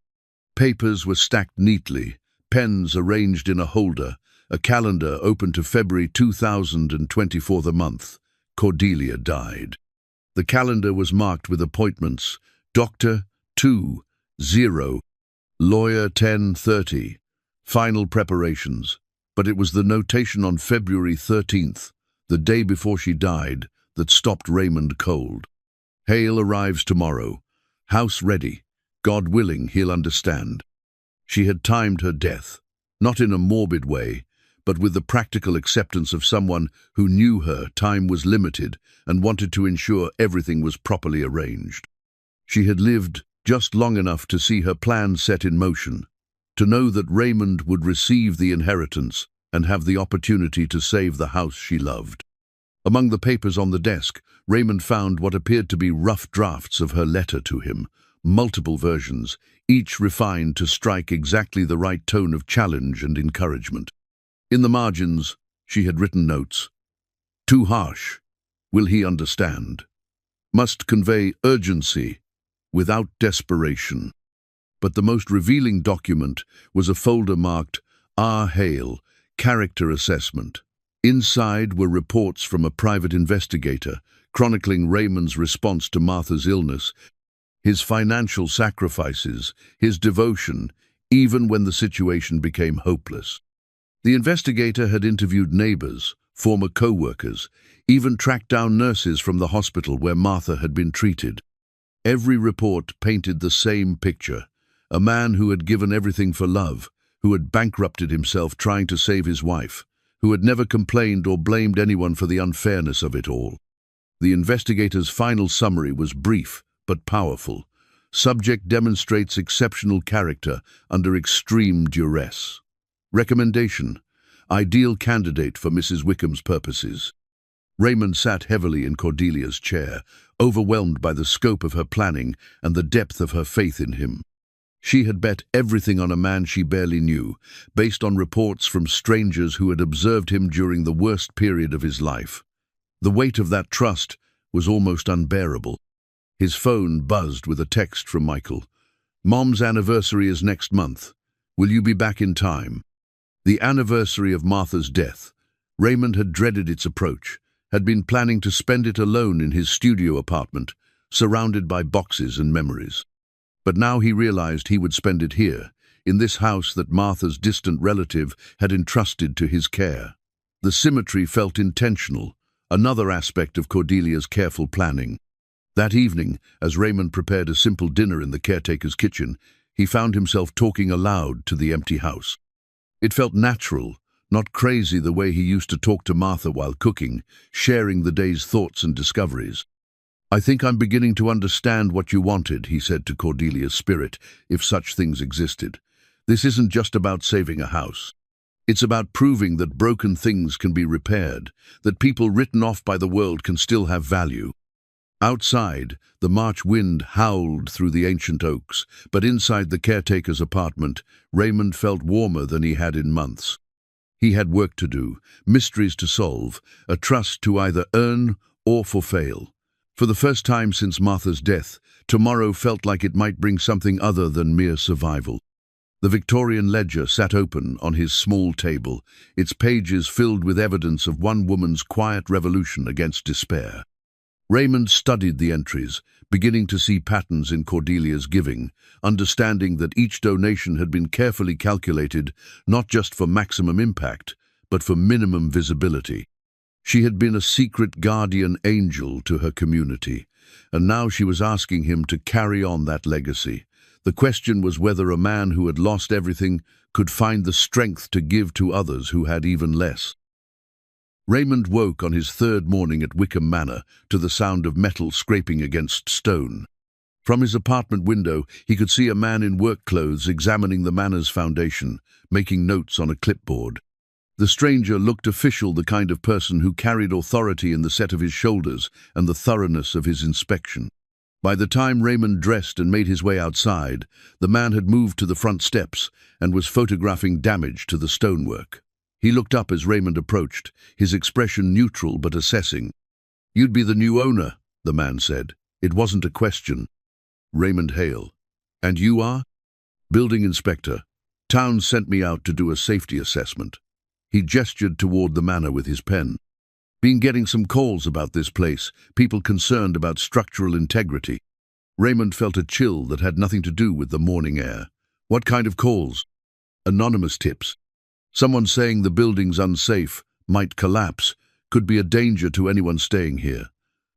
Papers were stacked neatly, pens arranged in a holder, a calendar open to February 2024, the month Cordelia died. The calendar was marked with appointments: Doctor 2:0, Lawyer 10:30, final preparations. But it was the notation on February 13th, the day before she died, that stopped Raymond cold. Hale arrives tomorrow. House ready. God willing, he'll understand. She had timed her death, not in a morbid way, but with the practical acceptance of someone who knew her time was limited and wanted to ensure everything was properly arranged. She had lived just long enough to see her plan set in motion, to know that Raymond would receive the inheritance and have the opportunity to save the house she loved. Among the papers on the desk, Raymond found what appeared to be rough drafts of her letter to him, multiple versions, each refined to strike exactly the right tone of challenge and encouragement. In the margins, she had written notes. Too harsh. Will he understand? Must convey urgency without desperation. But the most revealing document was a folder marked R. Hale, Character Assessment. Inside were reports from a private investigator chronicling Raymond's response to Martha's illness, his financial sacrifices, his devotion, even when the situation became hopeless. The investigator had interviewed neighbors, former co-workers, even tracked down nurses from the hospital where Martha had been treated. Every report painted the same picture: a man who had given everything for love, who had bankrupted himself trying to save his wife, who had never complained or blamed anyone for the unfairness of it all. The investigator's final summary was brief but powerful. Subject demonstrates exceptional character under extreme duress. Recommendation: ideal candidate for Mrs. Wickham's purposes. Raymond sat heavily in Cordelia's chair, overwhelmed by the scope of her planning and the depth of her faith in him. She had bet everything on a man she barely knew, based on reports from strangers who had observed him during the worst period of his life. The weight of that trust was almost unbearable. His phone buzzed with a text from Michael. Mom's anniversary is next month. Will you be back in time? The anniversary of Martha's death. Raymond had dreaded its approach, had been planning to spend it alone in his studio apartment, surrounded by boxes and memories. But now he realized he would spend it here, in this house that Martha's distant relative had entrusted to his care. The symmetry felt intentional, another aspect of Cordelia's careful planning. That evening, as Raymond prepared a simple dinner in the caretaker's kitchen, he found himself talking aloud to the empty house. It felt natural, not crazy the way he used to talk to Martha while cooking, sharing the day's thoughts and discoveries. I think I'm beginning to understand what you wanted, he said to Cordelia's spirit, if such things existed. This isn't just about saving a house. It's about proving that broken things can be repaired, that people written off by the world can still have value. Outside, the March wind howled through the ancient oaks, but inside the caretaker's apartment, Raymond felt warmer than he had in months. He had work to do, mysteries to solve, a trust to either earn or fulfill. For the first time since Martha's death, tomorrow felt like it might bring something other than mere survival. The Victorian ledger sat open on his small table, its pages filled with evidence of one woman's quiet revolution against despair. Raymond studied the entries, beginning to see patterns in Cordelia's giving, understanding that each donation had been carefully calculated not just for maximum impact, but for minimum visibility. She had been a secret guardian angel to her community, and now she was asking him to carry on that legacy. The question was whether a man who had lost everything could find the strength to give to others who had even less. Raymond woke on his third morning at Wickham Manor to the sound of metal scraping against stone. From his apartment window, he could see a man in work clothes examining the manor's foundation, making notes on a clipboard. The stranger looked official, the kind of person who carried authority in the set of his shoulders and the thoroughness of his inspection. By the time Raymond dressed and made his way outside, the man had moved to the front steps and was photographing damage to the stonework. He looked up as Raymond approached, his expression neutral but assessing. "You'd be the new owner," the man said. It wasn't a question. "Raymond Hale. And you are?" "Building inspector. Town sent me out to do a safety assessment." He gestured toward the manor with his pen. "Been getting some calls about this place, people concerned about structural integrity." Raymond felt a chill that had nothing to do with the morning air. "What kind of calls?" "Anonymous tips. Someone saying the building's unsafe, might collapse, could be a danger to anyone staying here."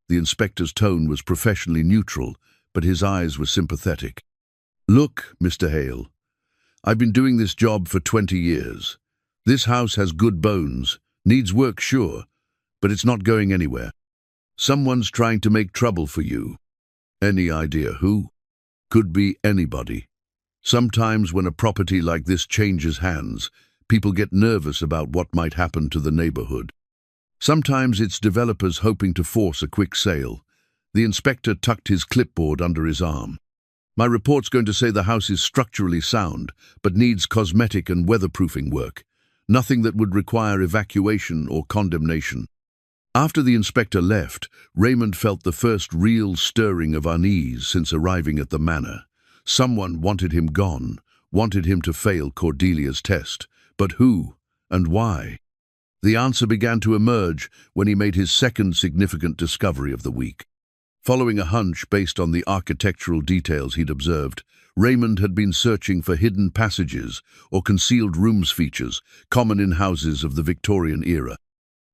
The inspector's tone was professionally neutral, but his eyes were sympathetic. "Look, Mr. Hale, I've been doing this job for 20 years. This house has good bones, needs work sure, but it's not going anywhere. Someone's trying to make trouble for you." "Any idea who?" "Could be anybody. Sometimes when a property like this changes hands, people get nervous about what might happen to the neighborhood. Sometimes it's developers hoping to force a quick sale." The inspector tucked his clipboard under his arm. "My report's going to say the house is structurally sound, but needs cosmetic and weatherproofing work. Nothing that would require evacuation or condemnation." After the inspector left, Raymond felt the first real stirring of unease since arriving at the manor. Someone wanted him gone, wanted him to fail Cordelia's test. But who and why? The answer began to emerge when he made his second significant discovery of the week. Following a hunch based on the architectural details he'd observed, Raymond had been searching for hidden passages or concealed rooms features common in houses of the Victorian era.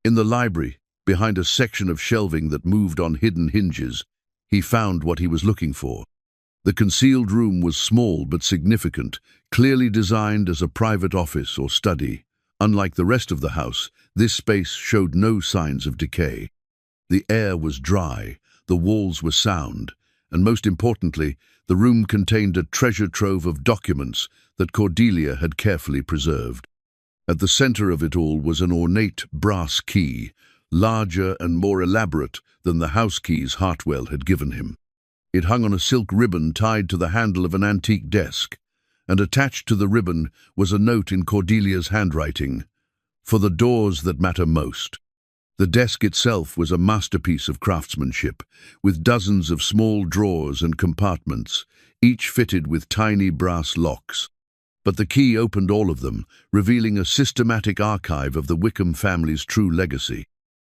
In the library, behind a section of shelving that moved on hidden hinges, he found what he was looking for. The concealed room was small but significant, clearly designed as a private office or study. Unlike the rest of the house, this space showed no signs of decay. The air was dry, the walls were sound, and most importantly, the room contained a treasure trove of documents that Cordelia had carefully preserved. At the center of it all was an ornate brass key, larger and more elaborate than the house keys Hartwell had given him. It hung on a silk ribbon tied to the handle of an antique desk, and attached to the ribbon was a note in Cordelia's handwriting, "For the doors that matter most." The desk itself was a masterpiece of craftsmanship, with dozens of small drawers and compartments, each fitted with tiny brass locks. But the key opened all of them, revealing a systematic archive of the Wickham family's true legacy.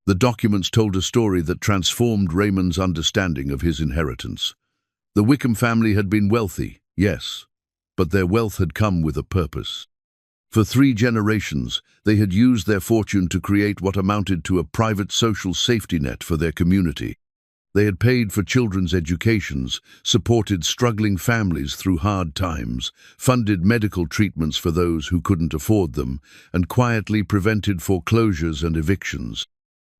The documents told a story that transformed Raymond's understanding of his inheritance. The Wickham family had been wealthy, yes, but their wealth had come with a purpose. For 3 generations, they had used their fortune to create what amounted to a private social safety net for their community. They had paid for children's educations, supported struggling families through hard times, funded medical treatments for those who couldn't afford them, and quietly prevented foreclosures and evictions.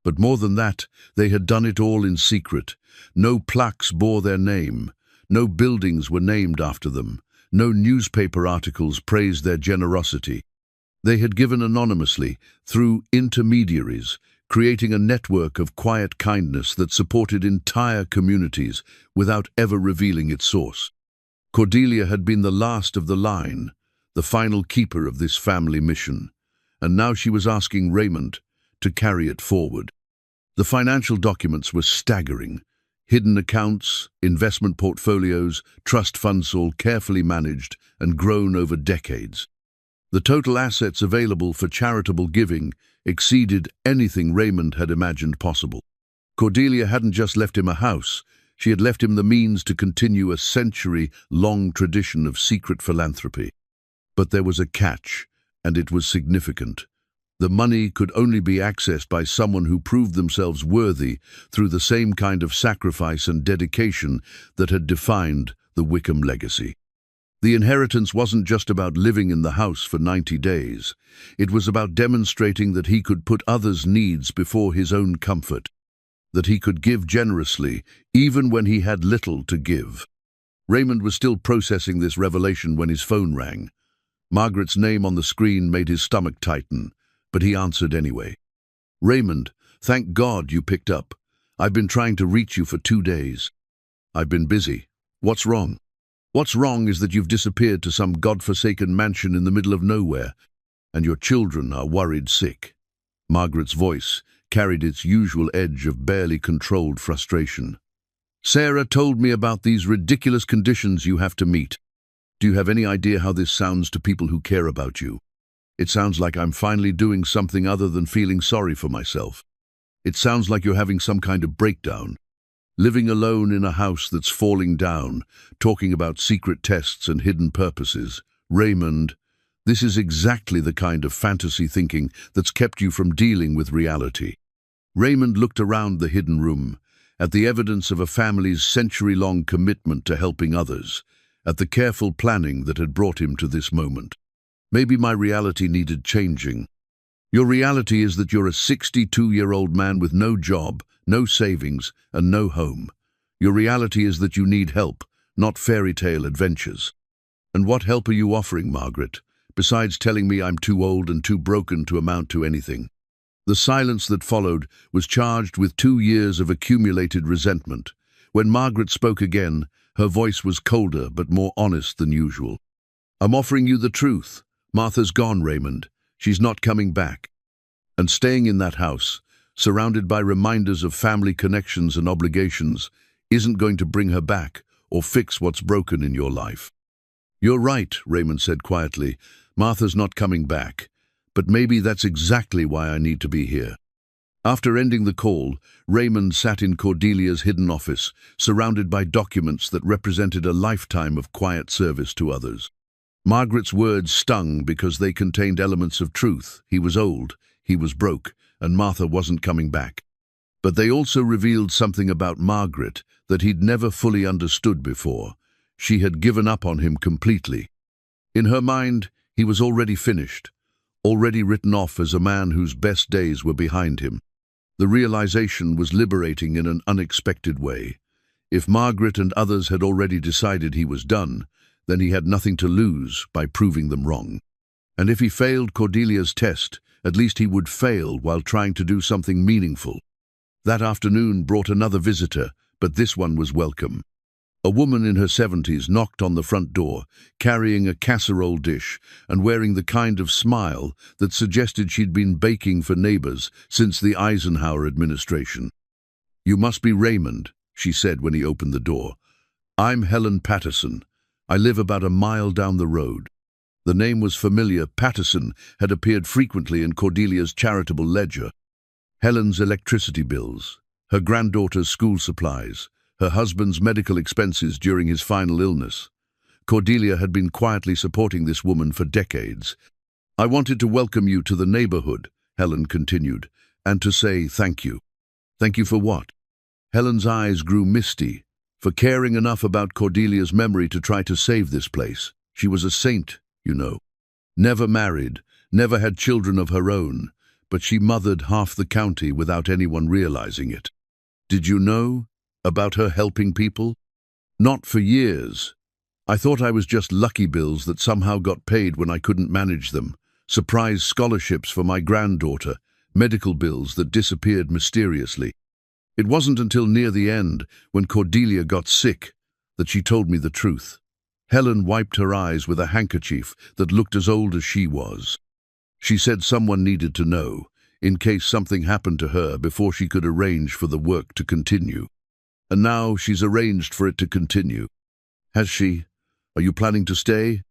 But more than that, they had done it all in secret. No plaques bore their name, no buildings were named after them, no newspaper articles praised their generosity. They had given anonymously, through intermediaries, creating a network of quiet kindness that supported entire communities without ever revealing its source. Cordelia had been the last of the line, the final keeper of this family mission, and now she was asking Raymond to carry it forward. The financial documents were staggering. Hidden accounts, investment portfolios, trust funds all carefully managed and grown over decades. The total assets available for charitable giving exceeded anything Raymond had imagined possible. Cordelia hadn't just left him a house, she had left him the means to continue a century-long tradition of secret philanthropy. But there was a catch, and it was significant. The money could only be accessed by someone who proved themselves worthy through the same kind of sacrifice and dedication that had defined the Wickham legacy. The inheritance wasn't just about living in the house for 90 days. It was about demonstrating that he could put others' needs before his own comfort, that he could give generously, even when he had little to give. Raymond was still processing this revelation when his phone rang. Margaret's name on the screen made his stomach tighten, but he answered anyway. "Raymond, thank God you picked up. I've been trying to reach you for 2 days. I've been busy. What's wrong?" "What's wrong is that you've disappeared to some godforsaken mansion in the middle of nowhere, and your children are worried sick." Margaret's voice carried its usual edge of barely controlled frustration. "Sarah told me about these ridiculous conditions you have to meet. Do you have any idea how this sounds to people who care about you? It sounds like I'm finally doing something other than feeling sorry for myself. It sounds like you're having some kind of breakdown. Living alone in a house that's falling down, talking about secret tests and hidden purposes. Raymond, this is exactly the kind of fantasy thinking that's kept you from dealing with reality." Raymond looked around the hidden room, at the evidence of a family's century-long commitment to helping others, at the careful planning that had brought him to this moment. "Maybe my reality needed changing." "Your reality is that you're a 62-year-old man with no job, no savings, and no home. Your reality is that you need help, not fairy tale adventures." "And what help are you offering, Margaret, besides telling me I'm too old and too broken to amount to anything?" The silence that followed was charged with 2 years of accumulated resentment. When Margaret spoke again, her voice was colder but more honest than usual. "I'm offering you the truth. Martha's gone, Raymond. She's not coming back. And staying in that house, surrounded by reminders of family connections and obligations, isn't going to bring her back or fix what's broken in your life." "You're right," Raymond said quietly. "Martha's not coming back. But maybe that's exactly why I need to be here." After ending the call, Raymond sat in Cordelia's hidden office, surrounded by documents that represented a lifetime of quiet service to others. Margaret's words stung because they contained elements of truth. He was old, he was broke, and Martha wasn't coming back. But they also revealed something about Margaret that he'd never fully understood before. She had given up on him completely. In her mind, he was already finished, already written off as a man whose best days were behind him. The realization was liberating in an unexpected way. If Margaret and others had already decided he was done, then he had nothing to lose by proving them wrong. And if he failed Cordelia's test, at least he would fail while trying to do something meaningful. That afternoon brought another visitor, but this one was welcome. A woman in her 70s knocked on the front door, carrying a casserole dish and wearing the kind of smile that suggested she'd been baking for neighbors since the Eisenhower administration. "You must be Raymond," she said when he opened the door. "I'm Helen Patterson. I live about a mile down the road." The name was familiar. Patterson had appeared frequently in Cordelia's charitable ledger. Helen's electricity bills, her granddaughter's school supplies, her husband's medical expenses during his final illness. Cordelia had been quietly supporting this woman for decades. "I wanted to welcome you to the neighborhood," Helen continued, "and to say thank you." "Thank you for what?" Helen's eyes grew misty. "For caring enough about Cordelia's memory to try to save this place. She was a saint, you know. Never married, never had children of her own, but she mothered half the county without anyone realizing it. Did you know about her helping people?" "Not for years. I thought I was just lucky bills that somehow got paid when I couldn't manage them. Surprise scholarships for my granddaughter, medical bills that disappeared mysteriously. It wasn't until near the end, when Cordelia got sick, that she told me the truth." Helen wiped her eyes with a handkerchief that looked as old as she was. "She said someone needed to know, in case something happened to her before she could arrange for the work to continue. And now she's arranged for it to continue." "Has she? Are you planning to stay?"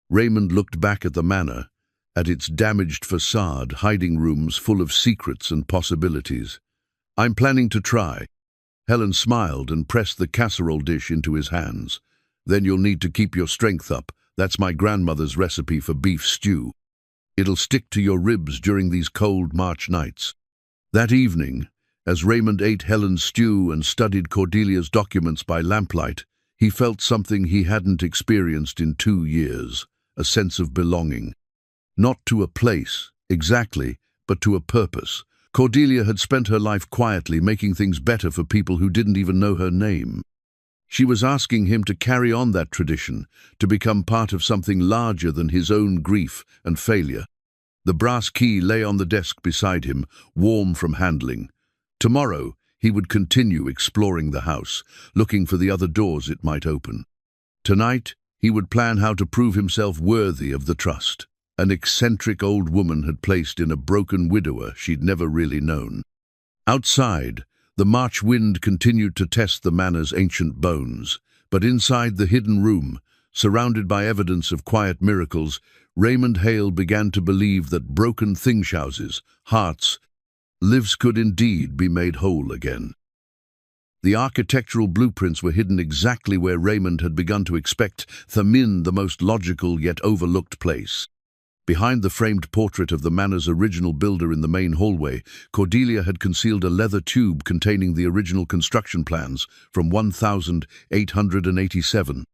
Raymond looked back at the manor, at its damaged facade, hiding rooms full of secrets and possibilities. "I'm planning to try." Helen smiled and pressed the casserole dish into his hands. "Then you'll need to keep your strength up. That's my grandmother's recipe for beef stew. It'll stick to your ribs during these cold March nights." That evening, as Raymond ate Helen's stew and studied Cordelia's documents by lamplight, He felt something he hadn't experienced in 2 years, a sense of belonging. Not to a place, exactly, but to a purpose. Cordelia had spent her life quietly making things better for people who didn't even know her name. She was asking him to carry on that tradition, to become part of something larger than his own grief and failure. The brass key lay on the desk beside him, warm from handling. Tomorrow, he would continue exploring the house, looking for the other doors it might open. Tonight, he would plan how to prove himself worthy of the trust an eccentric old woman had placed in a broken widower she'd never really known. Outside, the March wind continued to test the manor's ancient bones, but inside the hidden room, surrounded by evidence of quiet miracles, Raymond Hale began to believe that broken thingshouses, hearts, lives could indeed be made whole again. The architectural blueprints were hidden exactly where Raymond had begun to expect them, in the most logical yet overlooked place. Behind the framed portrait of the manor's original builder in the main hallway, Cordelia had concealed a leather tube containing the original construction plans from 1887.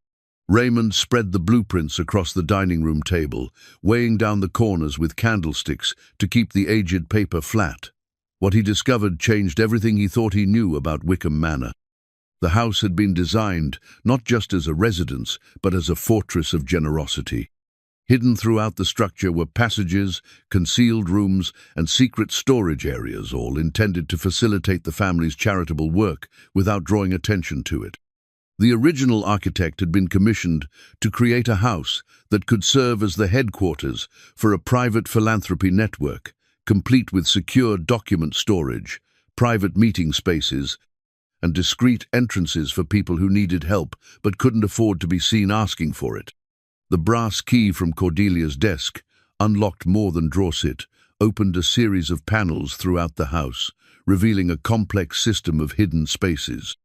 Raymond spread the blueprints across the dining room table, weighing down the corners with candlesticks to keep the aged paper flat. What he discovered changed everything he thought he knew about Wickham Manor. The house had been designed not just as a residence, but as a fortress of generosity. Hidden throughout the structure were passages, concealed rooms, and secret storage areas, all intended to facilitate the family's charitable work without drawing attention to it. The original architect had been commissioned to create a house that could serve as the headquarters for a private philanthropy network, complete with secure document storage, private meeting spaces, and discreet entrances for people who needed help but couldn't afford to be seen asking for it. The brass key from Cordelia's desk, unlocked more than drawsit, opened a series of panels throughout the house, revealing a complex system of hidden spaces.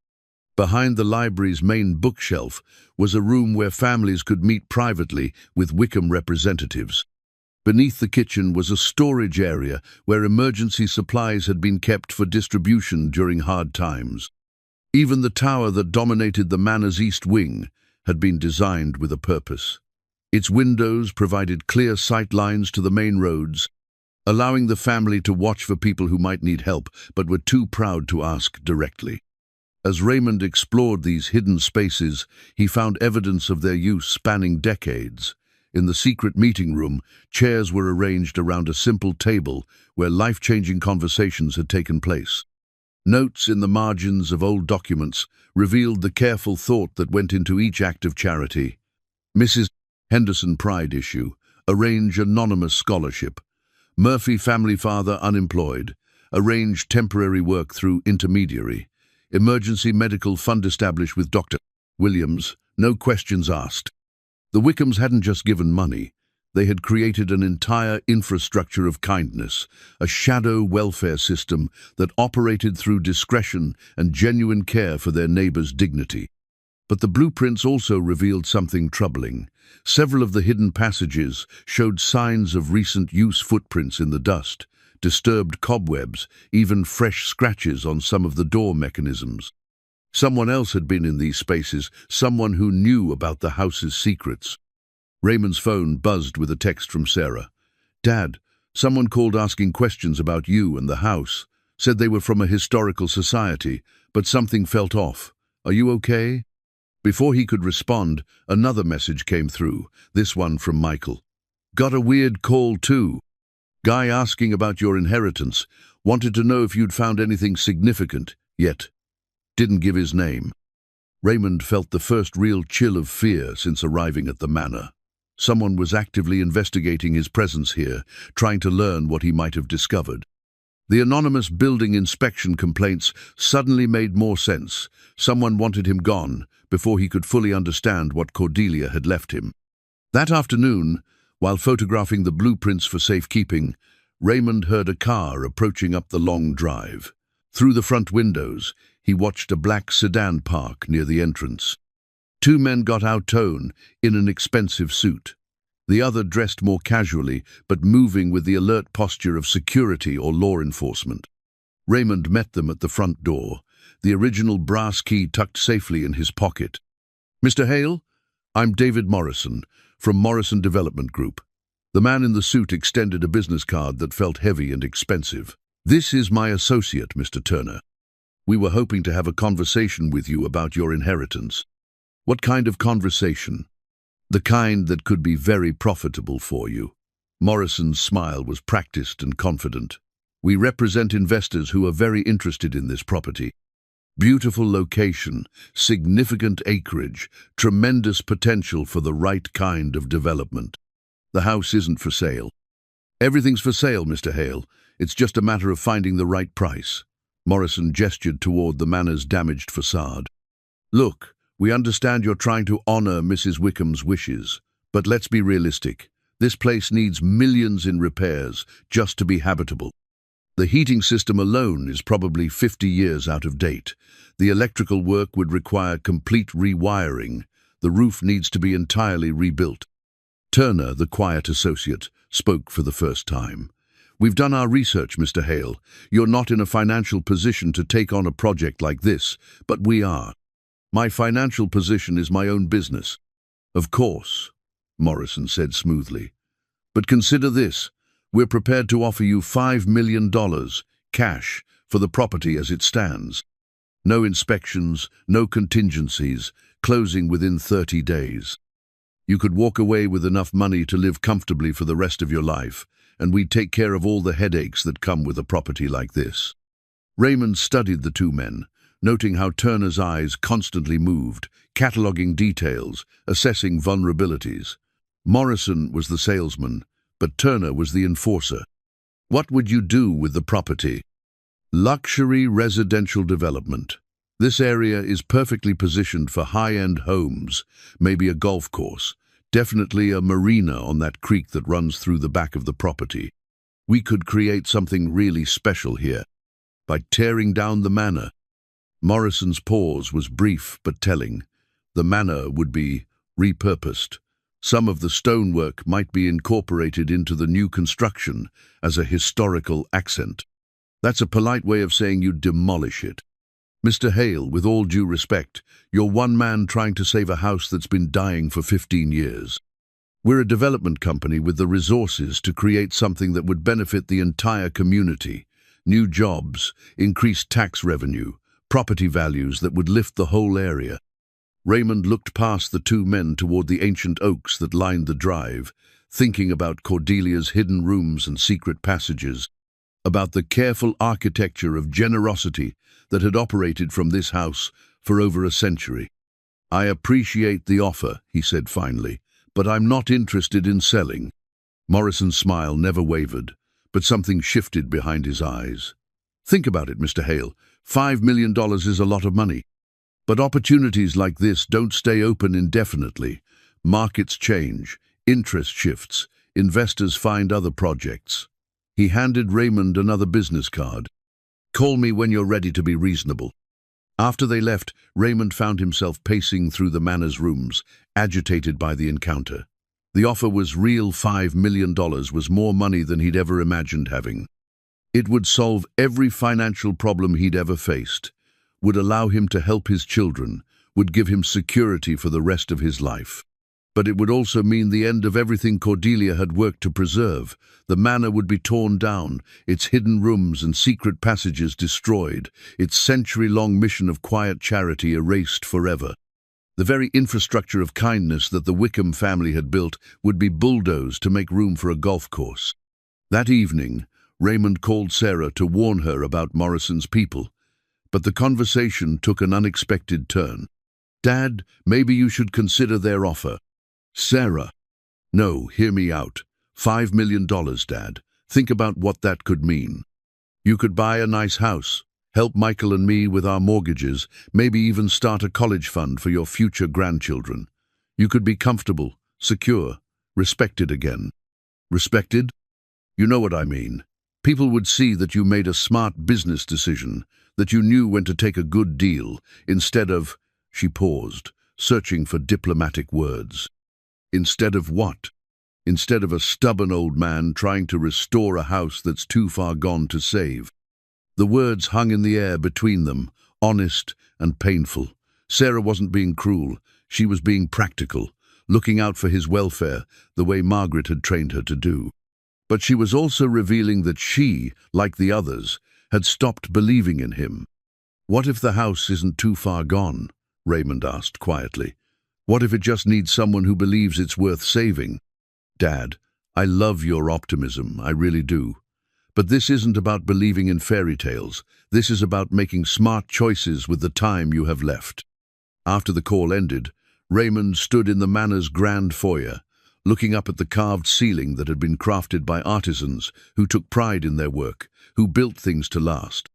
Behind the library's main bookshelf was a room where families could meet privately with Wickham representatives. Beneath the kitchen was a storage area where emergency supplies had been kept for distribution during hard times. Even the tower that dominated the manor's east wing had been designed with a purpose. Its windows provided clear sight lines to the main roads, allowing the family to watch for people who might need help but were too proud to ask directly. As Raymond explored these hidden spaces, he found evidence of their use spanning decades. In the secret meeting room, chairs were arranged around a simple table where life-changing conversations had taken place. Notes in the margins of old documents revealed the careful thought that went into each act of charity. Mrs. Henderson Pride issue, arrange anonymous scholarship. Murphy family father unemployed, arrange temporary work through intermediary. Emergency medical fund established with Dr. Williams, no questions asked. The Wickhams hadn't just given money, they had created an entire infrastructure of kindness, a shadow welfare system that operated through discretion and genuine care for their neighbors' dignity. But the blueprints also revealed something troubling. Several of the hidden passages showed signs of recent use: footprints in the dust, disturbed cobwebs, even fresh scratches on some of the door mechanisms. Someone else had been in these spaces, someone who knew about the house's secrets. Raymond's phone buzzed with a text from Sarah. "Dad, someone called asking questions about you and the house. Said they were from a historical society, but something felt off. Are you okay?" Before he could respond, another message came through, this one from Michael. "Got a weird call too. Guy asking about your inheritance. Wanted to know if you'd found anything significant yet. Didn't give his name." Raymond felt the first real chill of fear since arriving at the manor. Someone was actively investigating his presence here, trying to learn what he might have discovered. The anonymous building inspection complaints suddenly made more sense. Someone wanted him gone before he could fully understand what Cordelia had left him. That afternoon, while photographing the blueprints for safekeeping, Raymond heard a car approaching up the long drive. Through the front windows, he watched a black sedan park near the entrance. Two men got out tone in an expensive suit. The other dressed more casually, but moving with the alert posture of security or law enforcement. Raymond met them at the front door, the original brass key tucked safely in his pocket. Mr. Hale, I'm David Morrison, from Morrison Development Group. The man in the suit extended a business card that felt heavy and expensive. This is my associate, Mr. Turner. We were hoping to have a conversation with you about your inheritance. What kind of conversation? The kind that could be very profitable for you. Morrison's smile was practiced and confident. We represent investors who are very interested in this property. Beautiful location, significant acreage, tremendous potential for the right kind of development. The house isn't for sale. Everything's for sale, Mr. Hale. It's just a matter of finding the right price. Morrison gestured toward the manor's damaged facade. Look, we understand you're trying to honor Mrs. Wickham's wishes, but let's be realistic. This place needs millions in repairs just to be habitable. The heating system alone is probably 50 years out of date. The electrical work would require complete rewiring. The roof needs to be entirely rebuilt. Turner, the quiet associate, spoke for the first time. We've done our research, Mr. Hale. You're not in a financial position to take on a project like this, but we are. My financial position is my own business. Of course, Morrison said smoothly. But consider this. We're prepared to offer you $5 million, cash, for the property as it stands. No inspections, no contingencies, closing within 30 days. You could walk away with enough money to live comfortably for the rest of your life, and we'd take care of all the headaches that come with a property like this. Raymond studied the two men, noting how Turner's eyes constantly moved, cataloging details, assessing vulnerabilities. Morrison was the salesman, but Turner was the enforcer. What would you do with the property? Luxury residential development. This area is perfectly positioned for high-end homes, maybe a golf course, definitely a marina on that creek that runs through the back of the property. We could create something really special here by tearing down the manor. Morrison's pause was brief but telling. The manor would be repurposed. Some of the stonework might be incorporated into the new construction as a historical accent. That's a polite way of saying you'd demolish it. Mr. Hale, with all due respect, you're one man trying to save a house that's been dying for 15 years. We're a development company with the resources to create something that would benefit the entire community. New jobs, increased tax revenue, property values that would lift the whole area. Raymond looked past the two men toward the ancient oaks that lined the drive, thinking about Cordelia's hidden rooms and secret passages, about the careful architecture of generosity that had operated from this house for over a century. I appreciate the offer, he said finally, but I'm not interested in selling. Morrison's smile never wavered, but something shifted behind his eyes. Think about it, Mr. Hale. $5 million is a lot of money. But opportunities like this don't stay open indefinitely. Markets change, interest shifts, investors find other projects. He handed Raymond another business card. Call me when you're ready to be reasonable. After they left, Raymond found himself pacing through the manor's rooms, agitated by the encounter. The offer was real. $5 million was more money than he'd ever imagined having. It would solve every financial problem he'd ever faced, would allow him to help his children, would give him security for the rest of his life. But it would also mean the end of everything Cordelia had worked to preserve. The manor would be torn down, its hidden rooms and secret passages destroyed, its century-long mission of quiet charity erased forever. The very infrastructure of kindness that the Wickham family had built would be bulldozed to make room for a golf course. That evening, Raymond called Sarah to warn her about Morrison's people, but the conversation took an unexpected turn. Dad, maybe you should consider their offer. Sarah. No, hear me out. $5 million, Dad. Think about what that could mean. You could buy a nice house, help Michael and me with our mortgages, maybe even start a college fund for your future grandchildren. You could be comfortable, secure, respected again. Respected? You know what I mean. People would see that you made a smart business decision, that you knew when to take a good deal, instead of, she paused, searching for diplomatic words. Instead of what? Instead of a stubborn old man trying to restore a house that's too far gone to save. The words hung in the air between them, honest and painful. Sarah wasn't being cruel. She was being practical, looking out for his welfare the way Margaret had trained her to do. But she was also revealing that she, like the others, had stopped believing in him. "What if the house isn't too far gone?" Raymond asked quietly. "What if it just needs someone who believes it's worth saving?" "Dad, I love your optimism, I really do. But this isn't about believing in fairy tales. This is about making smart choices with the time you have left." After the call ended, Raymond stood in the manor's grand foyer, looking up at the carved ceiling that had been crafted by artisans who took pride in their work, who built things to last.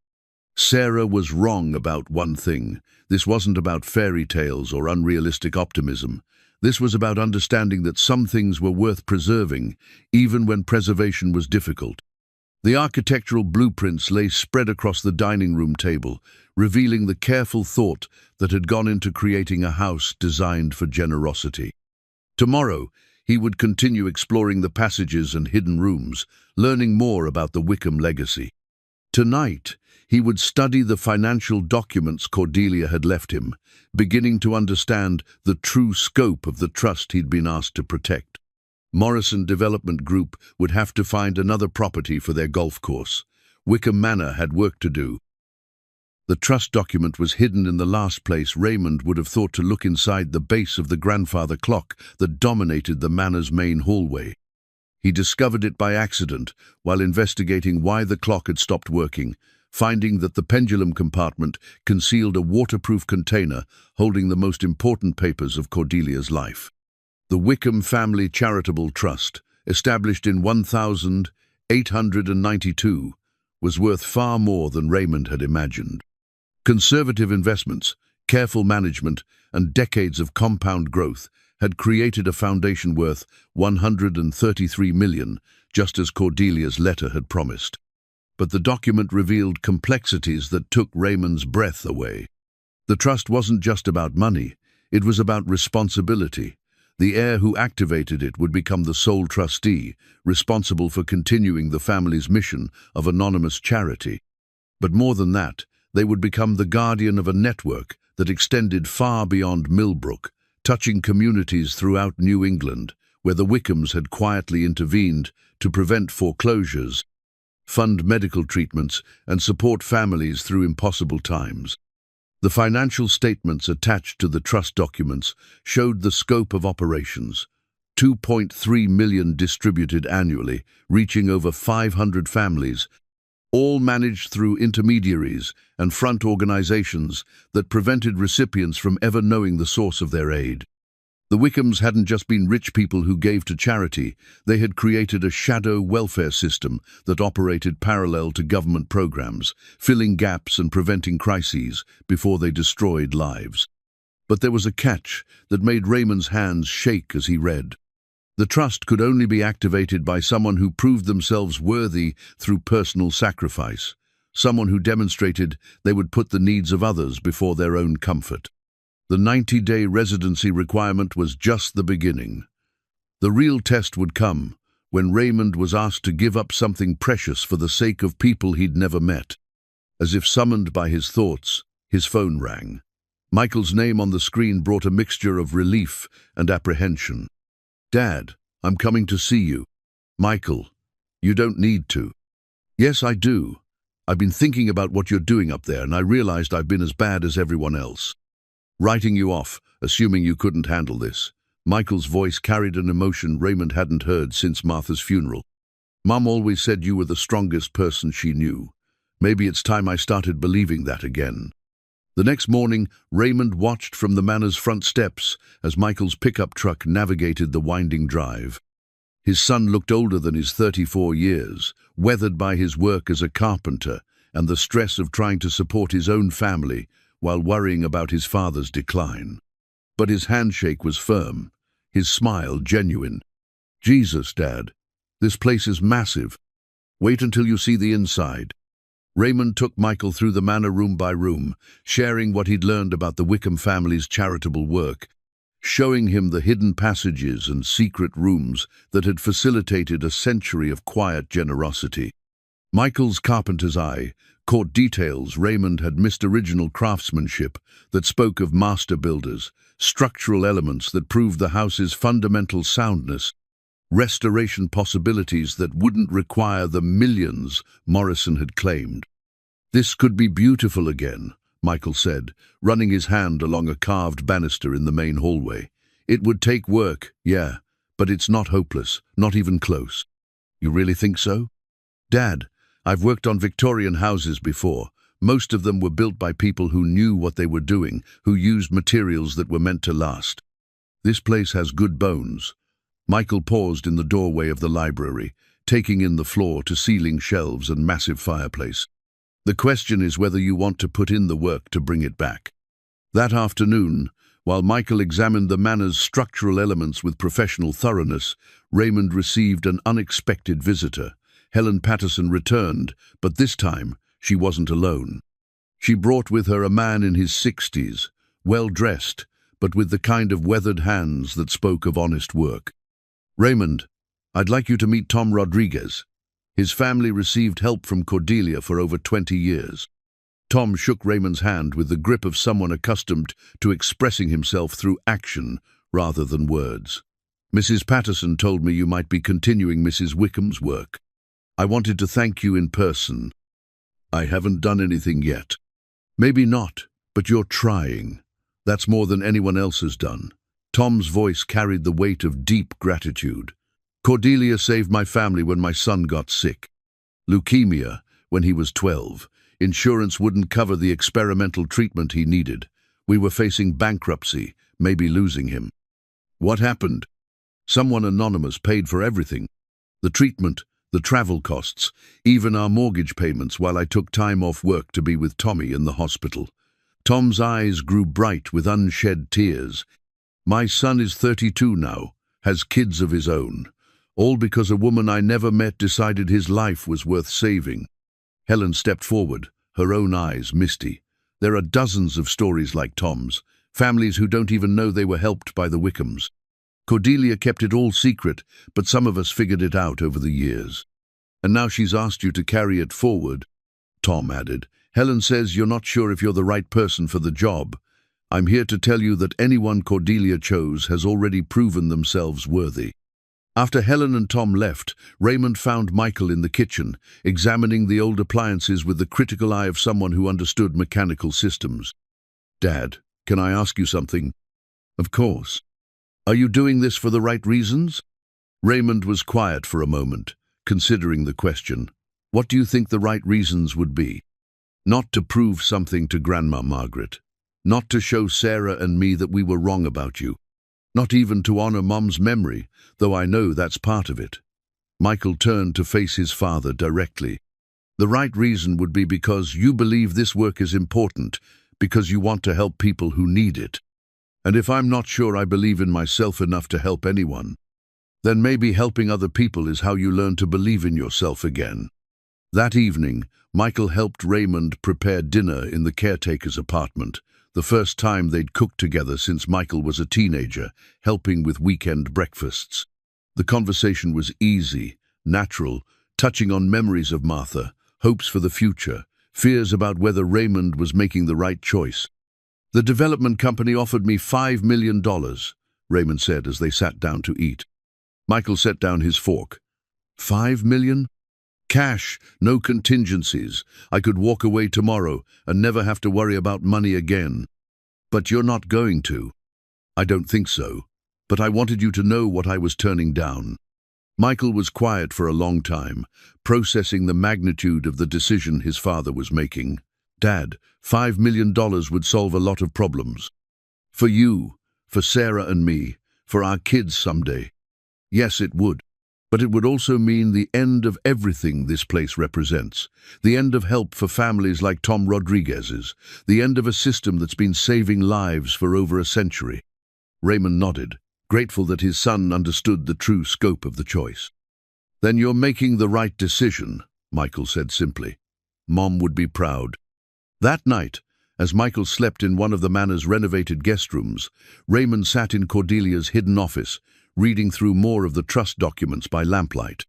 Sarah was wrong about one thing. This wasn't about fairy tales or unrealistic optimism. This was about understanding that some things were worth preserving, even when preservation was difficult. The architectural blueprints lay spread across the dining room table, revealing the careful thought that had gone into creating a house designed for generosity. Tomorrow, he would continue exploring the passages and hidden rooms, learning more about the Wickham legacy. Tonight, he would study the financial documents Cordelia had left him, beginning to understand the true scope of the trust he'd been asked to protect. Morrison Development Group would have to find another property for their golf course. Wickham Manor had work to do. The trust document was hidden in the last place Raymond would have thought to look, inside the base of the grandfather clock that dominated the manor's main hallway. He discovered it by accident while investigating why the clock had stopped working, finding that the pendulum compartment concealed a waterproof container holding the most important papers of Cordelia's life. The Wickham Family Charitable Trust, established in 1892, was worth far more than Raymond had imagined. Conservative investments, careful management, and decades of compound growth had created a foundation worth $133 million, just as Cordelia's letter had promised. But the document revealed complexities that took Raymond's breath away. The trust wasn't just about money, it was about responsibility. The heir who activated it would become the sole trustee, responsible for continuing the family's mission of anonymous charity. But more than that, they would become the guardian of a network that extended far beyond Millbrook, touching communities throughout New England, where the Wickhams had quietly intervened to prevent foreclosures, fund medical treatments, and support families through impossible times. The financial statements attached to the trust documents showed the scope of operations: $2.3 million distributed annually, reaching over 500 families, all managed through intermediaries and front organizations that prevented recipients from ever knowing the source of their aid. The Wickhams hadn't just been rich people who gave to charity, they had created a shadow welfare system that operated parallel to government programs, filling gaps and preventing crises before they destroyed lives. But there was a catch that made Raymond's hands shake as he read. The trust could only be activated by someone who proved themselves worthy through personal sacrifice, someone who demonstrated they would put the needs of others before their own comfort. The 90-day residency requirement was just the beginning. The real test would come when Raymond was asked to give up something precious for the sake of people he'd never met. As if summoned by his thoughts, his phone rang. Michael's name on the screen brought a mixture of relief and apprehension. "Dad, I'm coming to see you." "Michael, you don't need to." "Yes, I do. I've been thinking about what you're doing up there, and I realized I've been as bad as everyone else. Writing you off, assuming you couldn't handle this." Michael's voice carried an emotion Raymond hadn't heard since Martha's funeral. "Mom always said you were the strongest person she knew. Maybe it's time I started believing that again." The next morning, Raymond watched from the manor's front steps as Michael's pickup truck navigated the winding drive. His son looked older than his 34 years, weathered by his work as a carpenter and the stress of trying to support his own family while worrying about his father's decline. But his handshake was firm, his smile genuine. "Jesus, Dad, this place is massive. Wait until you see the inside." Raymond took Michael through the manor room by room, sharing what he'd learned about the Wickham family's charitable work, showing him the hidden passages and secret rooms that had facilitated a century of quiet generosity. Michael's carpenter's eye caught details Raymond had missed: original craftsmanship that spoke of master builders, structural elements that proved the house's fundamental soundness, restoration possibilities that wouldn't require the millions Morrison had claimed. "This could be beautiful again," Michael said, running his hand along a carved banister in the main hallway. "It would take work, yeah, but it's not hopeless, not even close." "You really think so?" "Dad, I've worked on Victorian houses before. Most of them were built by people who knew what they were doing, who used materials that were meant to last. This place has good bones." Michael paused in the doorway of the library, taking in the floor-to-ceiling shelves and massive fireplace. "The question is whether you want to put in the work to bring it back." That afternoon, while Michael examined the manor's structural elements with professional thoroughness, Raymond received an unexpected visitor. Helen Patterson returned, but this time she wasn't alone. She brought with her a man in his 60s, well-dressed, but with the kind of weathered hands that spoke of honest work. "Raymond, I'd like you to meet Tom Rodriguez. His family received help from Cordelia for over 20 years. Tom shook Raymond's hand with the grip of someone accustomed to expressing himself through action rather than words. "Mrs. Patterson told me you might be continuing Mrs. Wickham's work. I wanted to thank you in person. I haven't done anything yet." "Maybe not, but you're trying. That's more than anyone else has done." Tom's voice carried the weight of deep gratitude. "Cordelia saved my family when my son got sick. Leukemia, when he was 12. Insurance wouldn't cover the experimental treatment he needed. We were facing bankruptcy, maybe losing him." "What happened?" "Someone anonymous paid for everything. The treatment, the travel costs, even our mortgage payments while I took time off work to be with Tommy in the hospital." Tom's eyes grew bright with unshed tears. "My son is 32 now, has kids of his own. All because a woman I never met decided his life was worth saving." Helen stepped forward, her own eyes misty. "There are dozens of stories like Tom's, families who don't even know they were helped by the Wickhams. Cordelia kept it all secret, but some of us figured it out over the years. And now she's asked you to carry it forward." Tom added, "Helen says you're not sure if you're the right person for the job. I'm here to tell you that anyone Cordelia chose has already proven themselves worthy." After Helen and Tom left, Raymond found Michael in the kitchen, examining the old appliances with the critical eye of someone who understood mechanical systems. "Dad, can I ask you something?" "Of course." "Are you doing this for the right reasons?" Raymond was quiet for a moment, considering the question. "What do you think the right reasons would be?" "Not to prove something to Grandma Margaret. Not to show Sarah and me that we were wrong about you. Not even to honor Mom's memory, though I know that's part of it." Michael turned to face his father directly. "The right reason would be because you believe this work is important, because you want to help people who need it. And if I'm not sure I believe in myself enough to help anyone, then maybe helping other people is how you learn to believe in yourself again." That evening, Michael helped Raymond prepare dinner in the caretaker's apartment, the first time they'd cooked together since Michael was a teenager, helping with weekend breakfasts. The conversation was easy, natural, touching on memories of Martha, hopes for the future, fears about whether Raymond was making the right choice. "The development company offered me $5 million, Raymond said as they sat down to eat. Michael set down his fork. $5 million? Cash, no contingencies. I could walk away tomorrow and never have to worry about money again. But you're not going to." "I don't think so, but I wanted you to know what I was turning down." Michael was quiet for a long time, processing the magnitude of the decision his father was making. "Dad, $5 million would solve a lot of problems. For you, for Sarah and me, for our kids someday. Yes, it would. But it would also mean the end of everything this place represents. The end of help for families like Tom Rodriguez's. The end of a system that's been saving lives for over a century." Raymond nodded, grateful that his son understood the true scope of the choice. "Then you're making the right decision," Michael said simply. "Mom would be proud." That night, as Michael slept in one of the manor's renovated guest rooms, Raymond sat in Cordelia's hidden office, reading through more of the trust documents by lamplight.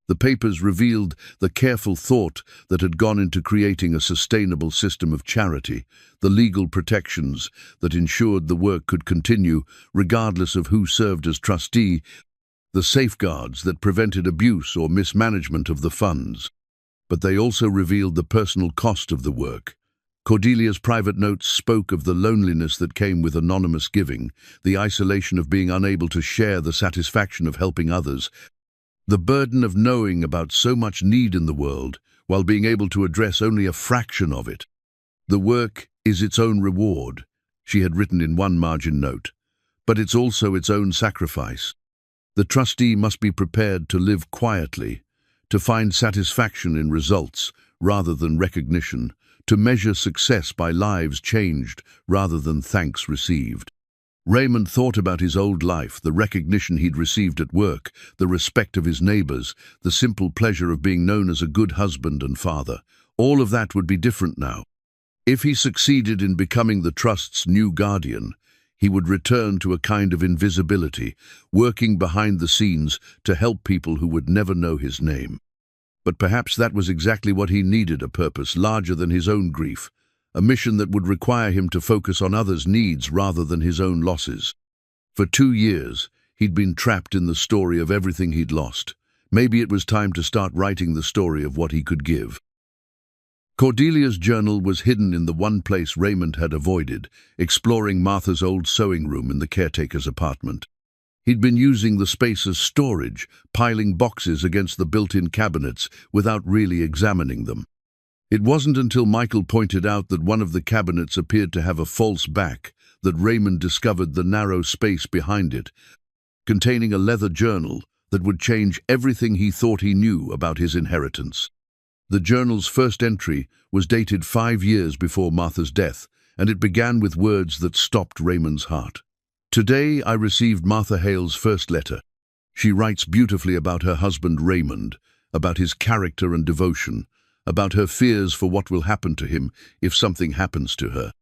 The papers revealed the careful thought that had gone into creating a sustainable system of charity, the legal protections that ensured the work could continue regardless of who served as trustee, the safeguards that prevented abuse or mismanagement of the funds. But they also revealed the personal cost of the work. Cordelia's private notes spoke of the loneliness that came with anonymous giving, the isolation of being unable to share the satisfaction of helping others, the burden of knowing about so much need in the world while being able to address only a fraction of it. The work is its own reward, she had written in one margin note, but it's also its own sacrifice. The trustee must be prepared to live quietly, to find satisfaction in results rather than recognition, to measure success by lives changed rather than thanks received. Raymond thought about his old life, the recognition he'd received at work, the respect of his neighbors, the simple pleasure of being known as a good husband and father. All of that would be different now. If he succeeded in becoming the trust's new guardian, he would return to a kind of invisibility, working behind the scenes to help people who would never know his name. But perhaps that was exactly what he needed, a purpose larger than his own grief, a mission that would require him to focus on others' needs rather than his own losses. For 2 years, he'd been trapped in the story of everything he'd lost. Maybe it was time to start writing the story of what he could give. Cordelia's journal was hidden in the one place Raymond had avoided, exploring Martha's old sewing room in the caretaker's apartment. He'd been using the space as storage, piling boxes against the built-in cabinets without really examining them. It wasn't until Michael pointed out that one of the cabinets appeared to have a false back that Raymond discovered the narrow space behind it, containing a leather journal that would change everything he thought he knew about his inheritance. The journal's first entry was dated 5 years before Martha's death, and it began with words that stopped Raymond's heart. "Today I received Martha Hale's first letter. She writes beautifully about her husband Raymond, about his character and devotion, about her fears for what will happen to him if something happens to her."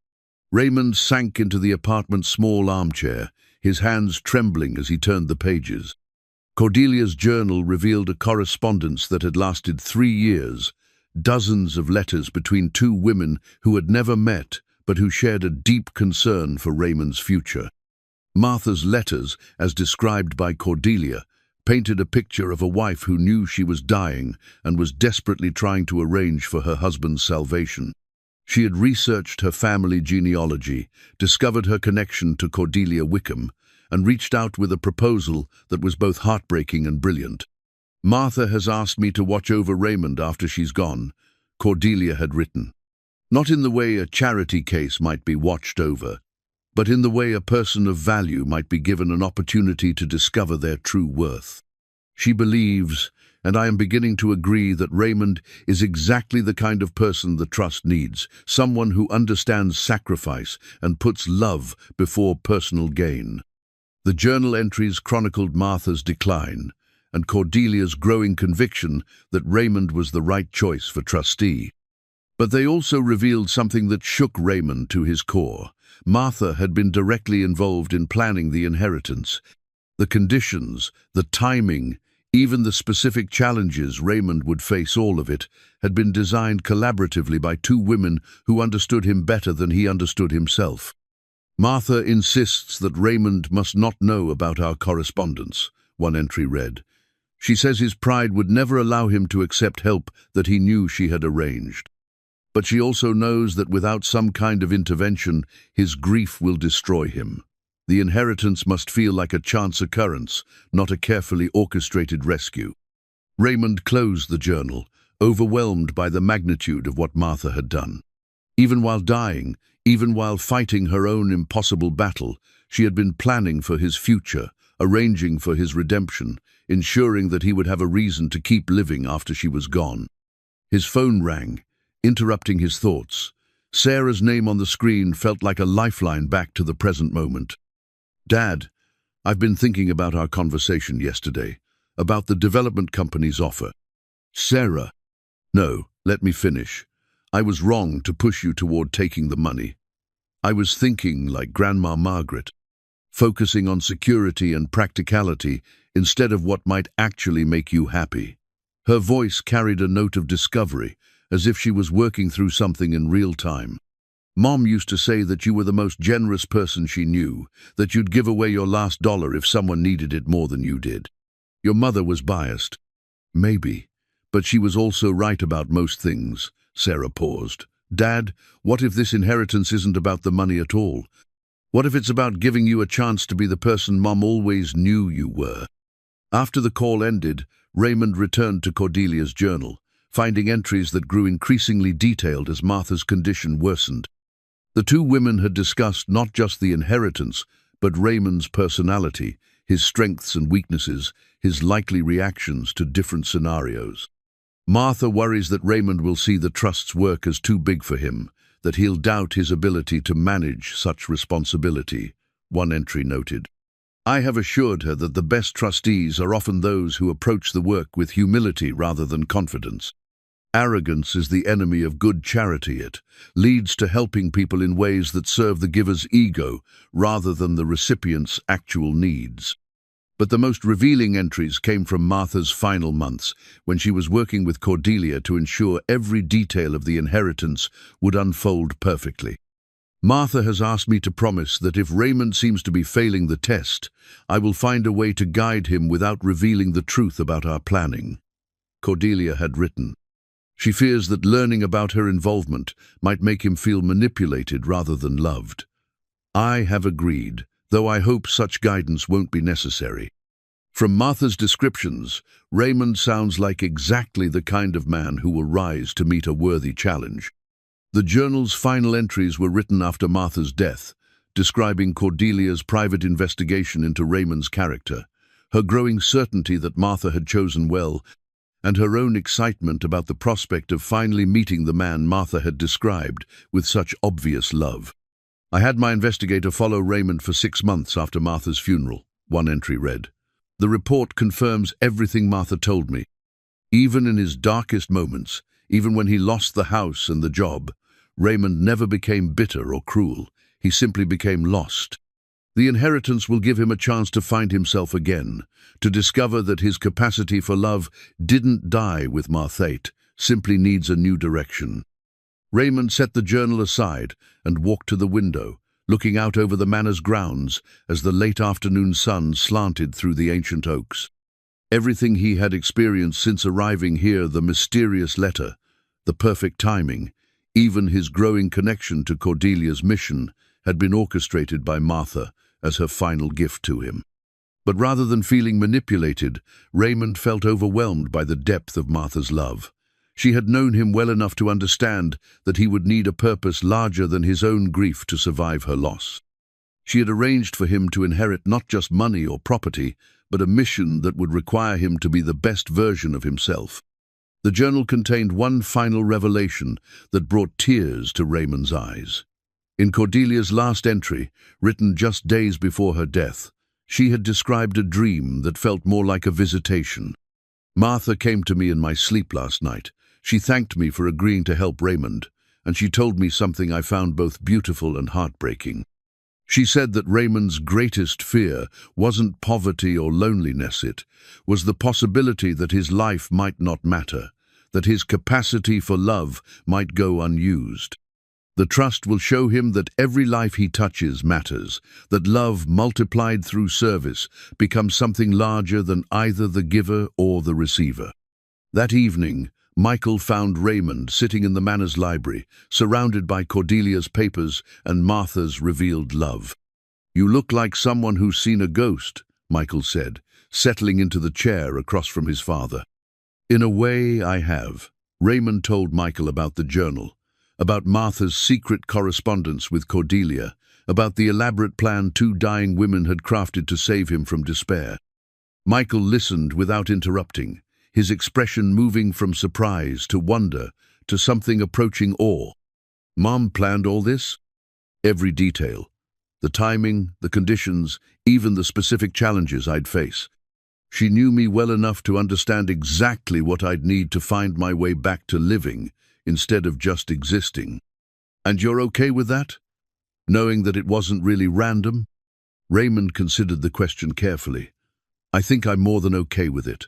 Raymond sank into the apartment's small armchair, his hands trembling as he turned the pages. Cordelia's journal revealed a correspondence that had lasted 3 years, dozens of letters between 2 women who had never met but who shared a deep concern for Raymond's future. Martha's letters, as described by Cordelia, painted a picture of a wife who knew she was dying and was desperately trying to arrange for her husband's salvation. She had researched her family genealogy, discovered her connection to Cordelia Wickham, and reached out with a proposal that was both heartbreaking and brilliant. "Martha has asked me to watch over Raymond after she's gone," Cordelia had written. "Not in the way a charity case might be watched over, but in the way a person of value might be given an opportunity to discover their true worth. She believes, and I am beginning to agree, that Raymond is exactly the kind of person the trust needs, someone who understands sacrifice and puts love before personal gain." The journal entries chronicled Martha's decline and Cordelia's growing conviction that Raymond was the right choice for trustee. But they also revealed something that shook Raymond to his core. Martha had been directly involved in planning the inheritance. The conditions, the timing, even the specific challenges Raymond would face, all of it had been designed collaboratively by 2 women who understood him better than he understood himself. "Martha insists that Raymond must not know about our correspondence," one entry read. "She says his pride would never allow him to accept help that he knew she had arranged. But she also knows that without some kind of intervention, his grief will destroy him. The inheritance must feel like a chance occurrence, not a carefully orchestrated rescue." Raymond closed the journal, overwhelmed by the magnitude of what Martha had done. Even while dying, even while fighting her own impossible battle, she had been planning for his future, arranging for his redemption, ensuring that he would have a reason to keep living after she was gone. His phone rang, interrupting his thoughts. Sarah's name on the screen felt like a lifeline back to the present moment. "Dad, I've been thinking about our conversation yesterday, about the development company's offer." "Sarah." "No, let me finish. I was wrong to push you toward taking the money. I was thinking like Grandma Margaret, focusing on security and practicality instead of what might actually make you happy." Her voice carried a note of discovery, as if she was working through something in real time. Mom used to say that you were the most generous person she knew, that you'd give away your last dollar if someone needed it more than you did. Your mother was biased. Maybe, but she was also right about most things. Sarah paused. Dad, what if this inheritance isn't about the money at all? What if it's about giving you a chance to be the person Mom always knew you were? After the call ended, Raymond returned to Cordelia's journal, finding entries that grew increasingly detailed as Martha's condition worsened. The two women had discussed not just the inheritance, but Raymond's personality, his strengths and weaknesses, his likely reactions to different scenarios. Martha worries that Raymond will see the trust's work as too big for him, that he'll doubt his ability to manage such responsibility, one entry noted. I have assured her that the best trustees are often those who approach the work with humility rather than confidence. Arrogance is the enemy of good charity. It leads to helping people in ways that serve the giver's ego rather than the recipient's actual needs. But the most revealing entries came from Martha's final months, when she was working with Cordelia to ensure every detail of the inheritance would unfold perfectly. Martha has asked me to promise that if Raymond seems to be failing the test, I will find a way to guide him without revealing the truth about our planning. Cordelia had written. She fears that learning about her involvement might make him feel manipulated rather than loved. I have agreed, though I hope such guidance won't be necessary. From Martha's descriptions, Raymond sounds like exactly the kind of man who will rise to meet a worthy challenge. The journal's final entries were written after Martha's death, describing Cordelia's private investigation into Raymond's character, her growing certainty that Martha had chosen well, and her own excitement about the prospect of finally meeting the man Martha had described with such obvious love. I had my investigator follow Raymond for 6 months after Martha's funeral, one entry read. The report confirms everything Martha told me. Even in his darkest moments, even when he lost the house and the job, Raymond never became bitter or cruel. He simply became lost. The inheritance will give him a chance to find himself again, to discover that his capacity for love didn't die with Marthate, simply needs a new direction. Raymond set the journal aside and walked to the window, looking out over the manor's grounds as the late afternoon sun slanted through the ancient oaks. Everything he had experienced since arriving here, the mysterious letter, the perfect timing, even his growing connection to Cordelia's mission, had been orchestrated by Martha as her final gift to him. But rather than feeling manipulated, Raymond felt overwhelmed by the depth of Martha's love. She had known him well enough to understand that he would need a purpose larger than his own grief to survive her loss. She had arranged for him to inherit not just money or property, but a mission that would require him to be the best version of himself. The journal contained one final revelation that brought tears to Raymond's eyes. In Cordelia's last entry, written just days before her death, she had described a dream that felt more like a visitation. Martha came to me in my sleep last night. She thanked me for agreeing to help Raymond, and she told me something I found both beautiful and heartbreaking. She said that Raymond's greatest fear wasn't poverty or loneliness, it was the possibility that his life might not matter, that his capacity for love might go unused. The trust will show him that every life he touches matters, that love multiplied through service becomes something larger than either the giver or the receiver. That evening, Michael found Raymond sitting in the manor's library, surrounded by Cordelia's papers and Martha's revealed love. "You look like someone who's seen a ghost," Michael said, settling into the chair across from his father. "In a way, I have." Raymond told Michael about the journal, about Martha's secret correspondence with Cordelia, about the elaborate plan 2 dying women had crafted to save him from despair. Michael listened without interrupting, his expression moving from surprise to wonder to something approaching awe. "Mom planned all this?" "Every detail. The timing, the conditions, even the specific challenges I'd face. She knew me well enough to understand exactly what I'd need to find my way back to living, instead of just existing." "And you're okay with that? Knowing that it wasn't really random?" Raymond considered the question carefully. "I think I'm more than okay with it.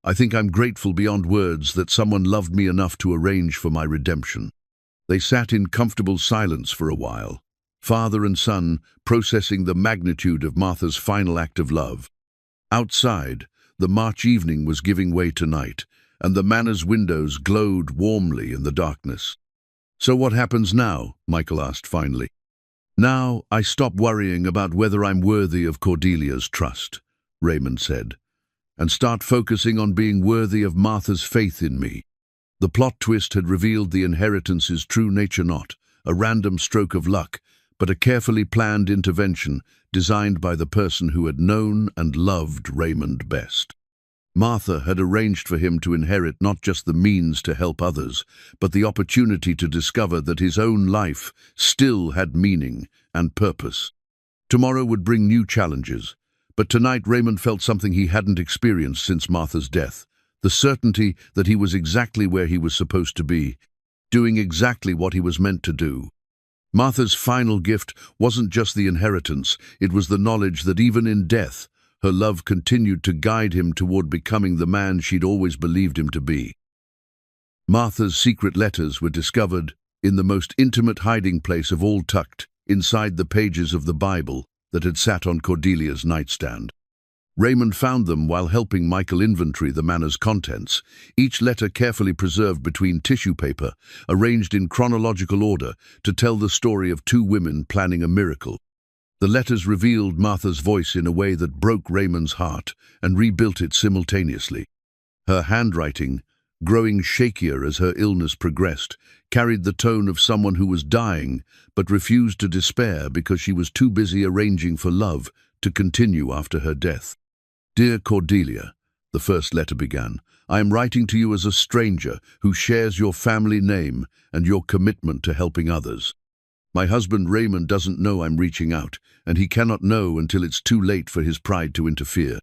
I think I'm grateful beyond words that someone loved me enough to arrange for my redemption." They sat in comfortable silence for a while, father and son processing the magnitude of Martha's final act of love. Outside, the March evening was giving way to night, and the manor's windows glowed warmly in the darkness. "So what happens now?" Michael asked finally. "Now I stop worrying about whether I'm worthy of Cordelia's trust," Raymond said, "and start focusing on being worthy of Martha's faith in me." The plot twist had revealed the inheritance's true nature, not a random stroke of luck, but a carefully planned intervention designed by the person who had known and loved Raymond best. Martha had arranged for him to inherit not just the means to help others, but the opportunity to discover that his own life still had meaning and purpose. Tomorrow would bring new challenges, but tonight Raymond felt something he hadn't experienced since Martha's death, the certainty that he was exactly where he was supposed to be, doing exactly what he was meant to do. Martha's final gift wasn't just the inheritance, it was the knowledge that even in death, her love continued to guide him toward becoming the man she'd always believed him to be. Martha's secret letters were discovered in the most intimate hiding place of all, tucked inside the pages of the Bible that had sat on Cordelia's nightstand. Raymond found them while helping Michael inventory the manor's contents, each letter carefully preserved between tissue paper, arranged in chronological order to tell the story of two women planning a miracle. The letters revealed Martha's voice in a way that broke Raymond's heart and rebuilt it simultaneously. Her handwriting, growing shakier as her illness progressed, carried the tone of someone who was dying but refused to despair because she was too busy arranging for love to continue after her death. "Dear Cordelia," the first letter began, "I am writing to you as a stranger who shares your family name and your commitment to helping others. My husband Raymond doesn't know I'm reaching out, and he cannot know until it's too late for his pride to interfere.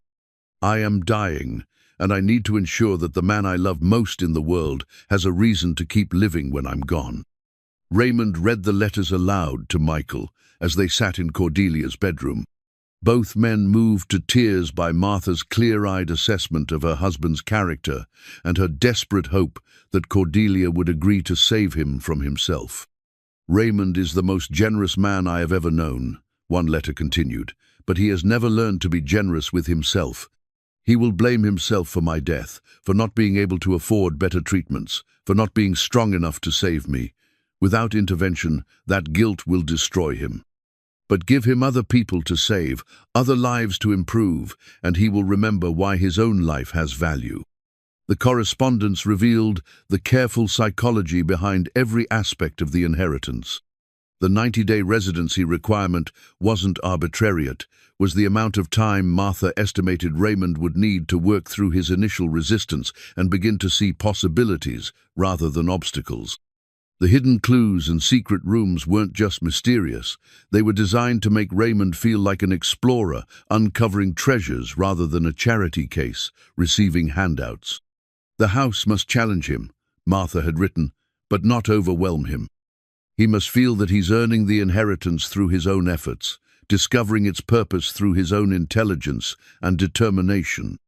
I am dying, and I need to ensure that the man I love most in the world has a reason to keep living when I'm gone." Raymond read the letters aloud to Michael as they sat in Cordelia's bedroom. Both men moved to tears by Martha's clear-eyed assessment of her husband's character and her desperate hope that Cordelia would agree to save him from himself. "Raymond is the most generous man I have ever known," one letter continued, "but he has never learned to be generous with himself. He will blame himself for my death, for not being able to afford better treatments, for not being strong enough to save me. Without intervention, that guilt will destroy him. But give him other people to save, other lives to improve, and he will remember why his own life has value." The correspondence revealed the careful psychology behind every aspect of the inheritance. The 90-day residency requirement wasn't arbitrariate, was the amount of time Martha estimated Raymond would need to work through his initial resistance and begin to see possibilities rather than obstacles. The hidden clues and secret rooms weren't just mysterious, they were designed to make Raymond feel like an explorer, uncovering treasures rather than a charity case, receiving handouts. The house must challenge him, Martha had written, but not overwhelm him. He must feel that he's earning the inheritance through his own efforts, discovering its purpose through his own intelligence and determination.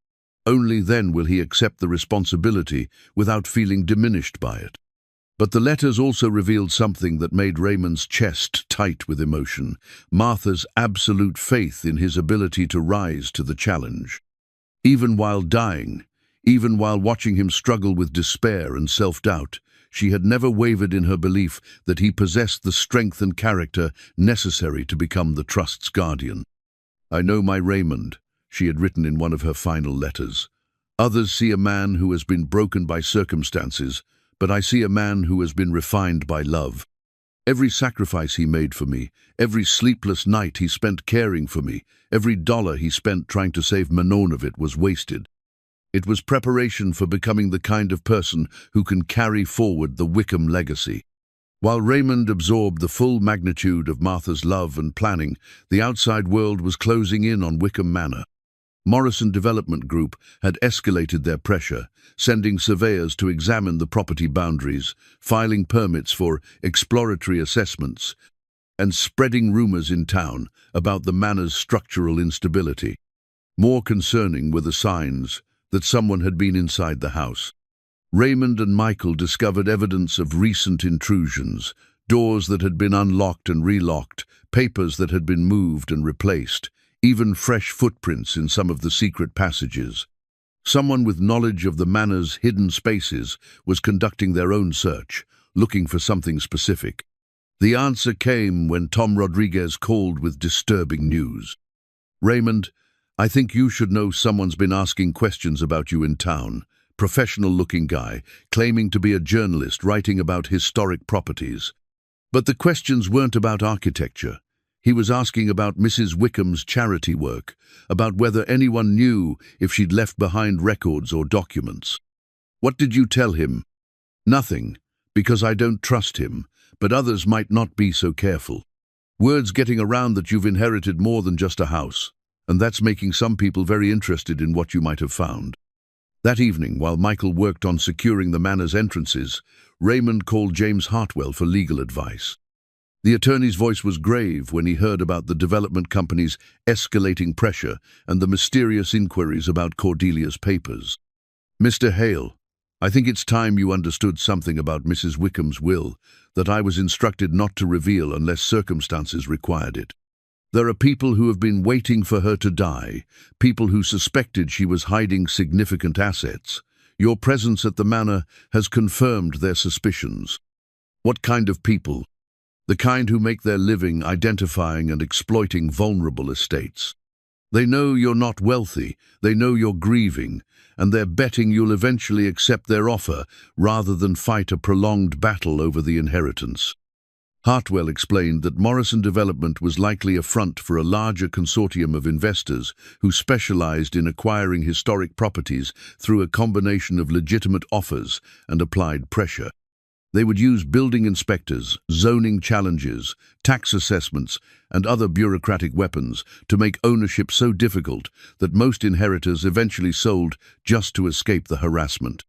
Only then will he accept the responsibility without feeling diminished by it. But the letters also revealed something that made Raymond's chest tight with emotion, Martha's absolute faith in his ability to rise to the challenge. Even while dying, even while watching him struggle with despair and self-doubt, she had never wavered in her belief that he possessed the strength and character necessary to become the trust's guardian. "I know my Raymond," she had written in one of her final letters. "Others see a man who has been broken by circumstances, but I see a man who has been refined by love. Every sacrifice he made for me, every sleepless night he spent caring for me, every dollar he spent trying to save Manon of it was wasted. It was preparation for becoming the kind of person who can carry forward the Wickham legacy." While Raymond absorbed the full magnitude of Martha's love and planning, the outside world was closing in on Wickham Manor. Morrison Development Group had escalated their pressure, sending surveyors to examine the property boundaries, filing permits for exploratory assessments, and spreading rumors in town about the manor's structural instability. More concerning were the signs that someone had been inside the house. Raymond and Michael discovered evidence of recent intrusions, doors that had been unlocked and relocked, papers that had been moved and replaced, even fresh footprints in some of the secret passages. Someone with knowledge of the manor's hidden spaces was conducting their own search, looking for something specific. The answer came when Tom Rodriguez called with disturbing news. "Raymond, I think you should know someone's been asking questions about you in town. Professional-looking guy, claiming to be a journalist writing about historic properties. But the questions weren't about architecture. He was asking about Mrs. Wickham's charity work, about whether anyone knew if she'd left behind records or documents." "What did you tell him?" "Nothing, because I don't trust him, but others might not be so careful. Word's getting around that you've inherited more than just a house, and that's making some people very interested in what you might have found." That evening, while Michael worked on securing the manor's entrances, Raymond called James Hartwell for legal advice. The attorney's voice was grave when he heard about the development company's escalating pressure and the mysterious inquiries about Cordelia's papers. "Mr. Hale, I think it's time you understood something about Mrs. Wickham's will that I was instructed not to reveal unless circumstances required it. There are people who have been waiting for her to die, people who suspected she was hiding significant assets. Your presence at the manor has confirmed their suspicions." "What kind of people?" "The kind who make their living identifying and exploiting vulnerable estates. They know you're not wealthy, they know you're grieving, and they're betting you'll eventually accept their offer rather than fight a prolonged battle over the inheritance." Hartwell explained that Morrison Development was likely a front for a larger consortium of investors who specialized in acquiring historic properties through a combination of legitimate offers and applied pressure. They would use building inspectors, zoning challenges, tax assessments, and other bureaucratic weapons to make ownership so difficult that most inheritors eventually sold just to escape the harassment.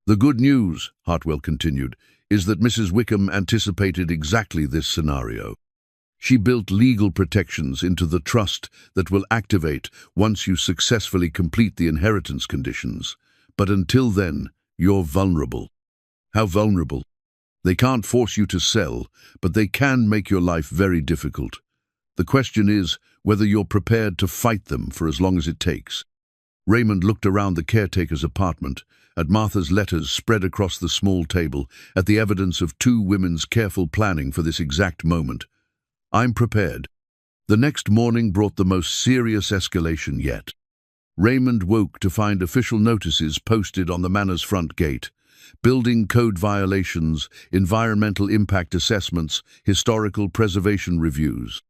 "The good news," Hartwell continued, "is that Mrs. Wickham anticipated exactly this scenario. She built legal protections into the trust that will activate once you successfully complete the inheritance conditions. But until then, you're vulnerable." "How vulnerable?" "They can't force you to sell, but they can make your life very difficult. The question is whether you're prepared to fight them for as long as it takes." Raymond looked around the caretaker's apartment, at Martha's letters spread across the small table, at the evidence of two women's careful planning for this exact moment. "I'm prepared." The next morning brought the most serious escalation yet. Raymond woke to find official notices posted on the manor's front gate. Building code violations, environmental impact assessments, historical preservation reviews.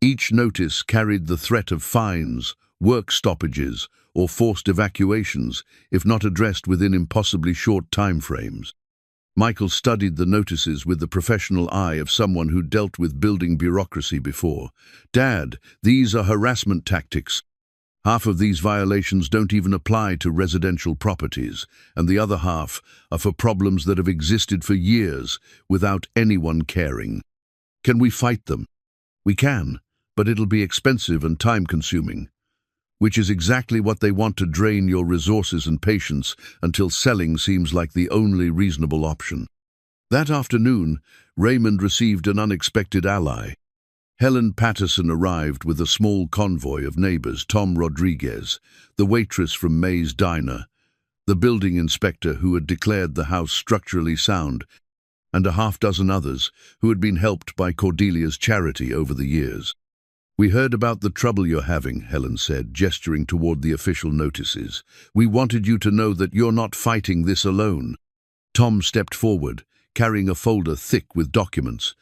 Each notice carried the threat of fines, work stoppages, or forced evacuations if not addressed within impossibly short timeframes. Michael studied the notices with the professional eye of someone who dealt with building bureaucracy before. "Dad, these are harassment tactics. Half of these violations don't even apply to residential properties, and the other half are for problems that have existed for years without anyone caring. Can we fight them?" "We can, but it'll be expensive and time-consuming." "Which is exactly what they want to drain your resources and patience until selling seems like the only reasonable option." That afternoon, Raymond received an unexpected ally. Helen Patterson arrived with a small convoy of neighbors: Tom Rodriguez, the waitress from May's Diner, the building inspector who had declared the house structurally sound, and a half-dozen others who had been helped by Cordelia's charity over the years. "We heard about the trouble you're having," Helen said, gesturing toward the official notices. "We wanted you to know that you're not fighting this alone." Tom stepped forward, carrying a folder thick with documents.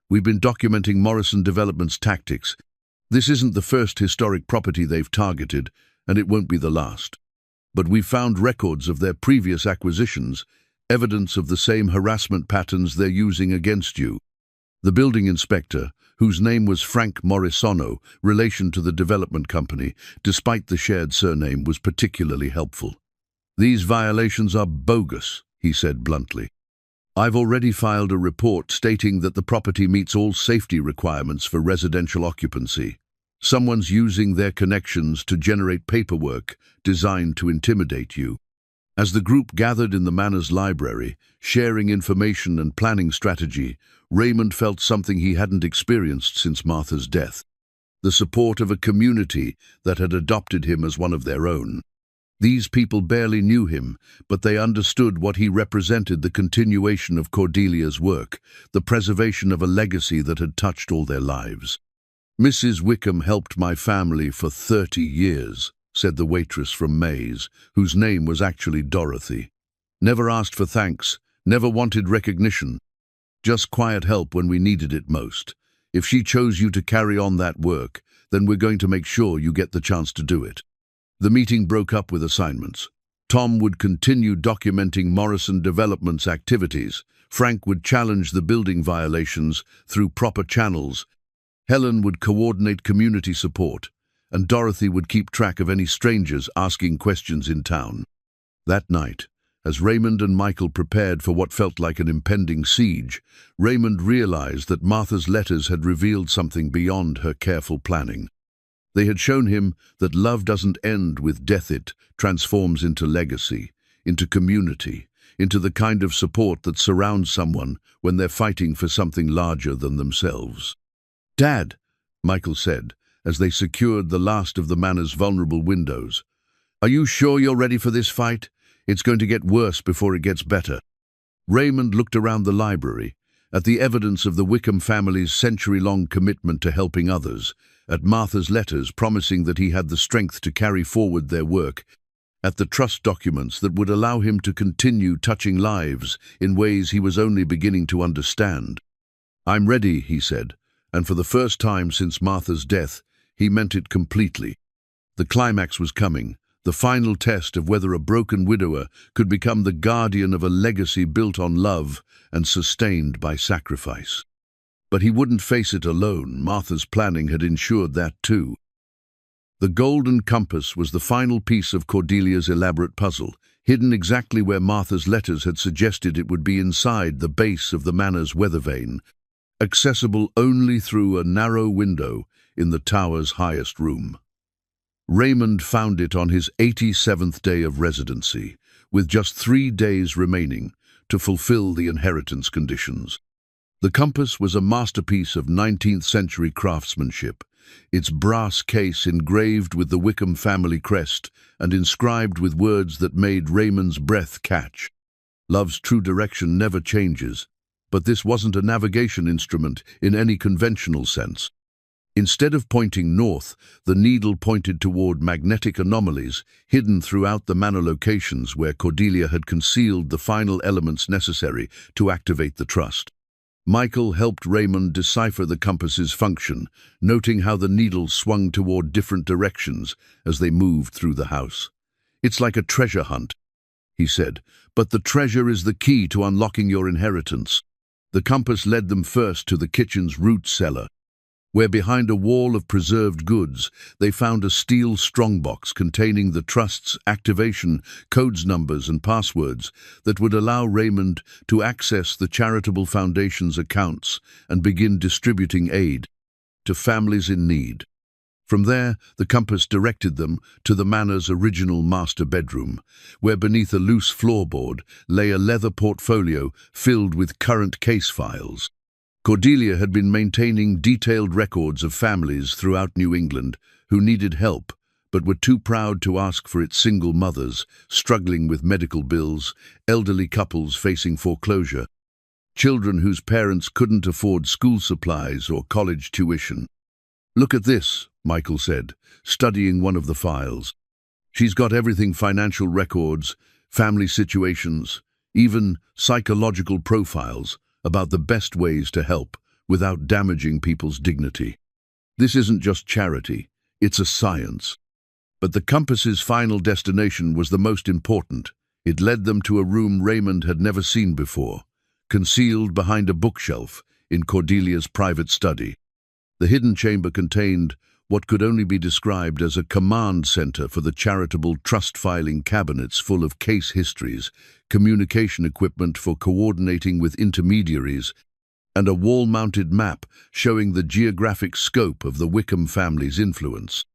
"We've been documenting Morrison Development's tactics. This isn't the first historic property they've targeted, and it won't be the last. But we've found records of their previous acquisitions, evidence of the same harassment patterns they're using against you." The building inspector, whose name was Frank Morisano, relation to the development company, despite the shared surname, was particularly helpful. "These violations are bogus," he said bluntly. "I've already filed a report stating that the property meets all safety requirements for residential occupancy." Someone's using their connections to generate paperwork designed to intimidate you. As the group gathered in the manor's library, sharing information and planning strategy, Raymond felt something he hadn't experienced since Martha's death: the support of a community that had adopted him as one of their own. These people barely knew him, but they understood what he represented: the continuation of Cordelia's work, the preservation of a legacy that had touched all their lives. "Mrs. Wickham helped my family for 30 years, said the waitress from Mays, whose name was actually Dorothy. "Never asked for thanks, never wanted recognition, just quiet help when we needed it most. If she chose you to carry on that work, then we're going to make sure you get the chance to do it." The meeting broke up with assignments. Tom would continue documenting Morrison Development's activities. Frank would challenge the building violations through proper channels. Helen would coordinate community support, and Dorothy would keep track of any strangers asking questions in town. That night, as Raymond and Michael prepared for what felt like an impending siege, Raymond realized that Martha's letters had revealed something beyond her careful planning. They had shown him that love doesn't end with death. It transforms into legacy, into community, into the kind of support that surrounds someone when they're fighting for something larger than themselves. "Dad," Michael said, as they secured the last of the manor's vulnerable windows, "are you sure you're ready for this fight? It's going to get worse before it gets better." Raymond looked around the library, at the evidence of the Wickham family's century-long commitment to helping others, at Martha's letters promising that he had the strength to carry forward their work, at the trust documents that would allow him to continue touching lives in ways he was only beginning to understand. "I'm ready," he said, and for the first time since Martha's death, he meant it completely. The climax was coming, the final test of whether a broken widower could become the guardian of a legacy built on love and sustained by sacrifice. But he wouldn't face it alone. Martha's planning had ensured that too. The golden compass was the final piece of Cordelia's elaborate puzzle, hidden exactly where Martha's letters had suggested it would be, inside the base of the manor's weather vane, accessible only through a narrow window in the tower's highest room. Raymond found it on his 87th day of residency, with just 3 days remaining to fulfill the inheritance conditions. The compass was a masterpiece of 19th-century craftsmanship, its brass case engraved with the Wickham family crest and inscribed with words that made Raymond's breath catch. "Love's true direction never changes." But this wasn't a navigation instrument in any conventional sense. Instead of pointing north, the needle pointed toward magnetic anomalies hidden throughout the manor locations where Cordelia had concealed the final elements necessary to activate the trust. Michael helped Raymond decipher the compass's function, noting how the needles swung toward different directions as they moved through the house. "It's like a treasure hunt," he said, "but the treasure is the key to unlocking your inheritance." The compass led them first to the kitchen's root cellar, where behind a wall of preserved goods they found a steel strongbox containing the trust's activation codes, numbers and passwords that would allow Raymond to access the charitable foundation's accounts and begin distributing aid to families in need. From there, the compass directed them to the manor's original master bedroom, where beneath a loose floorboard lay a leather portfolio filled with current case files. Cordelia had been maintaining detailed records of families throughout New England who needed help but were too proud to ask for it: single mothers struggling with medical bills, elderly couples facing foreclosure, children whose parents couldn't afford school supplies or college tuition. "Look at this," Michael said, studying one of the files. "She's got everything: financial records, family situations, even psychological profiles about the best ways to help without damaging people's dignity. This isn't just charity, it's a science." But the compass's final destination was the most important. It led them to a room Raymond had never seen before, concealed behind a bookshelf in Cordelia's private study. The hidden chamber contained what could only be described as a command center for the charitable trust filing cabinets full of case histories, communication equipment for coordinating with intermediaries, and a wall-mounted map showing the geographic scope of the Wickham family's influence.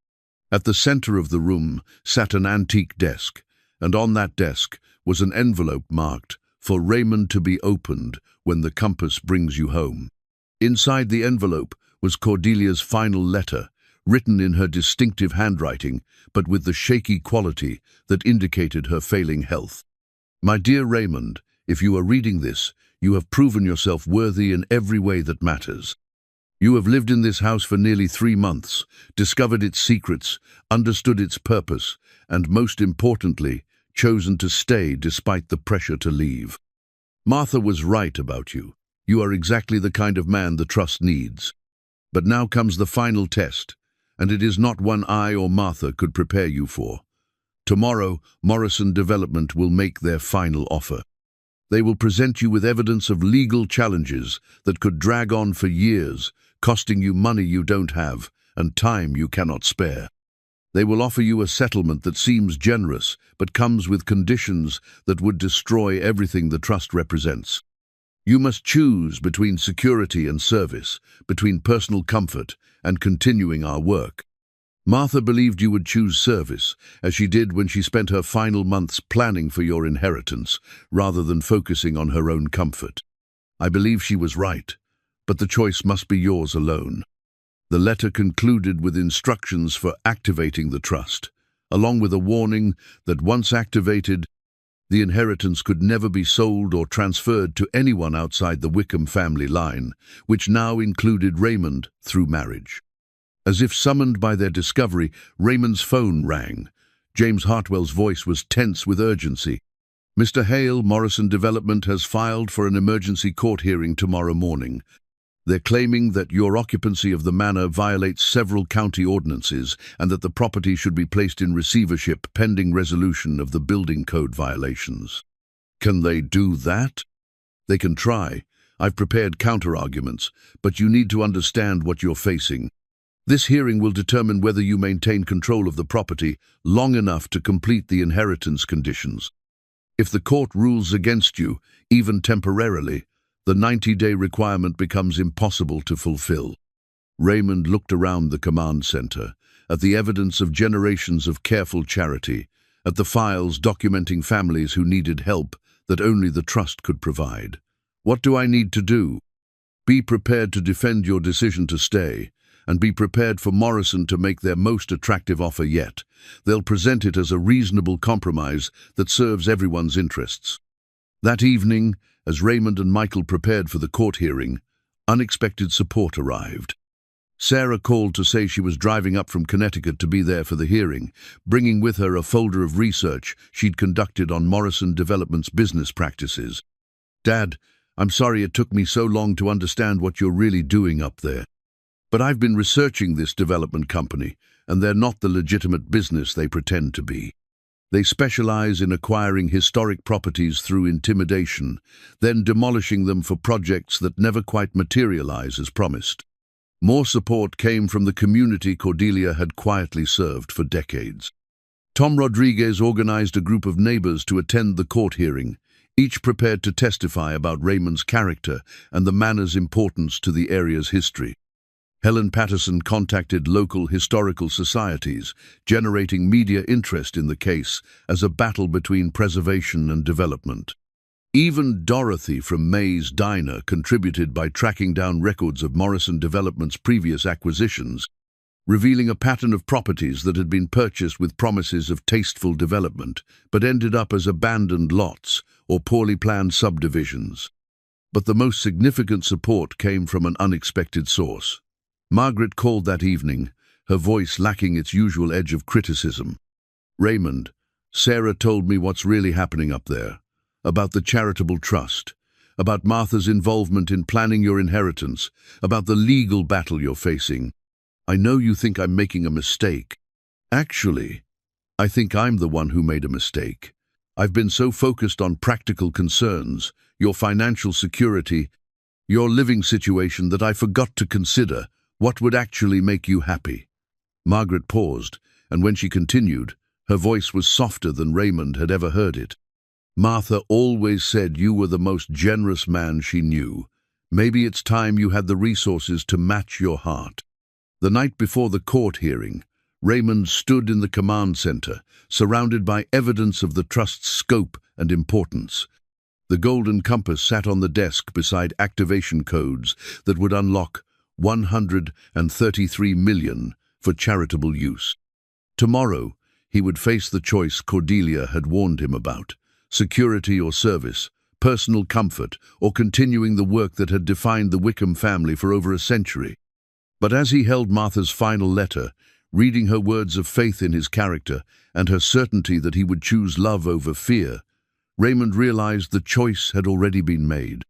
At the center of the room sat an antique desk, and on that desk was an envelope marked, "For Raymond to be opened when the compass brings you home." Inside the envelope was Cordelia's final letter, written in her distinctive handwriting, but with the shaky quality that indicated her failing health. "My dear Raymond, if you are reading this, you have proven yourself worthy in every way that matters. You have lived in this house for nearly 3 months, discovered its secrets, understood its purpose, and most importantly, chosen to stay despite the pressure to leave. Martha was right about you. You are exactly the kind of man the trust needs. But now comes the final test, and it is not one I or Martha could prepare you for. Tomorrow, Morrison Development will make their final offer. They will present you with evidence of legal challenges that could drag on for years, costing you money you don't have and time you cannot spare. They will offer you a settlement that seems generous, but comes with conditions that would destroy everything the trust represents. You must choose between security and service, between personal comfort and continuing our work. Martha believed you would choose service, as she did when she spent her final months planning for your inheritance, rather than focusing on her own comfort. I believe she was right, but the choice must be yours alone. The letter concluded with instructions for activating the trust, along with a warning that once activated, the inheritance could never be sold or transferred to anyone outside the Wickham family line, which now included Raymond through marriage. As if summoned by their discovery, Raymond's phone rang. James Hartwell's voice was tense with urgency. "Mr. Hale, Morrison Development has filed for an emergency court hearing tomorrow morning. They're claiming that your occupancy of the manor violates several county ordinances and that the property should be placed in receivership pending resolution of the building code violations." "Can they do that?" "They can try. I've prepared counter-arguments, but you need to understand what you're facing. This hearing will determine whether you maintain control of the property long enough to complete the inheritance conditions. If the court rules against you, even temporarily, the 90-day requirement becomes impossible to fulfill." Raymond looked around the command center, at the evidence of generations of careful charity, at the files documenting families who needed help that only the trust could provide. "What do I need to do?" "Be prepared to defend your decision to stay, and be prepared for Morrison to make their most attractive offer yet. They'll present it as a reasonable compromise that serves everyone's interests." That evening, as Raymond and Michael prepared for the court hearing, unexpected support arrived. Sarah called to say she was driving up from Connecticut to be there for the hearing, bringing with her a folder of research she'd conducted on Morrison Development's business practices. "Dad, I'm sorry it took me so long to understand what you're really doing up there. But I've been researching this development company, and they're not the legitimate business they pretend to be. They specialize in acquiring historic properties through intimidation, then demolishing them for projects that never quite materialize as promised." More support came from the community Cordelia had quietly served for decades. Tom Rodriguez organized a group of neighbors to attend the court hearing, each prepared to testify about Raymond's character and the manor's importance to the area's history. Helen Patterson contacted local historical societies, generating media interest in the case as a battle between preservation and development. Even Dorothy from May's Diner contributed by tracking down records of Morrison Development's previous acquisitions, revealing a pattern of properties that had been purchased with promises of tasteful development, but ended up as abandoned lots or poorly planned subdivisions. But the most significant support came from an unexpected source. Margaret called that evening, her voice lacking its usual edge of criticism. "Raymond, Sarah told me what's really happening up there, about the charitable trust, about Martha's involvement in planning your inheritance, about the legal battle you're facing. I know you think I'm making a mistake. Actually, I think I'm the one who made a mistake. I've been so focused on practical concerns, your financial security, your living situation, that I forgot to consider what would actually make you happy." Margaret paused, and when she continued, her voice was softer than Raymond had ever heard it. "Martha always said you were the most generous man she knew. Maybe it's time you had the resources to match your heart. The night before the court hearing, Raymond stood in the command center, surrounded by evidence of the trust's scope and importance. The golden compass sat on the desk beside activation codes that would unlock $133 million for charitable use. Tomorrow, he would face the choice Cordelia had warned him about: security or service, personal comfort or continuing the work that had defined the Wickham family for over a century. But as he held Martha's final letter, reading her words of faith in his character and her certainty that he would choose love over fear, Raymond realized the choice had already been made.